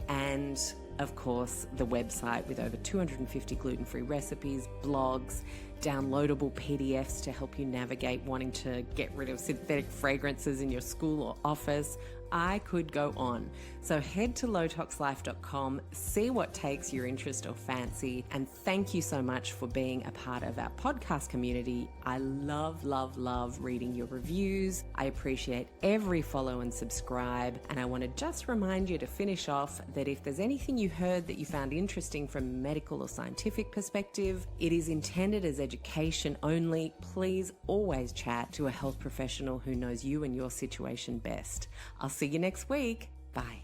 and of course, the website with over 250 gluten-free recipes, blogs, downloadable PDFs to help you navigate wanting to get rid of synthetic fragrances in your school or office. I could go on. So head to lowtoxlife.com, see what takes your interest or fancy, and thank you so much for being a part of our podcast community. I love reading your reviews. I appreciate every follow and subscribe, and I want to just remind you to finish off that if there's anything you heard that you found interesting from a medical or scientific perspective, it is intended as education only. Please always chat to a health professional who knows you and your situation best. I'll see you next week. Bye.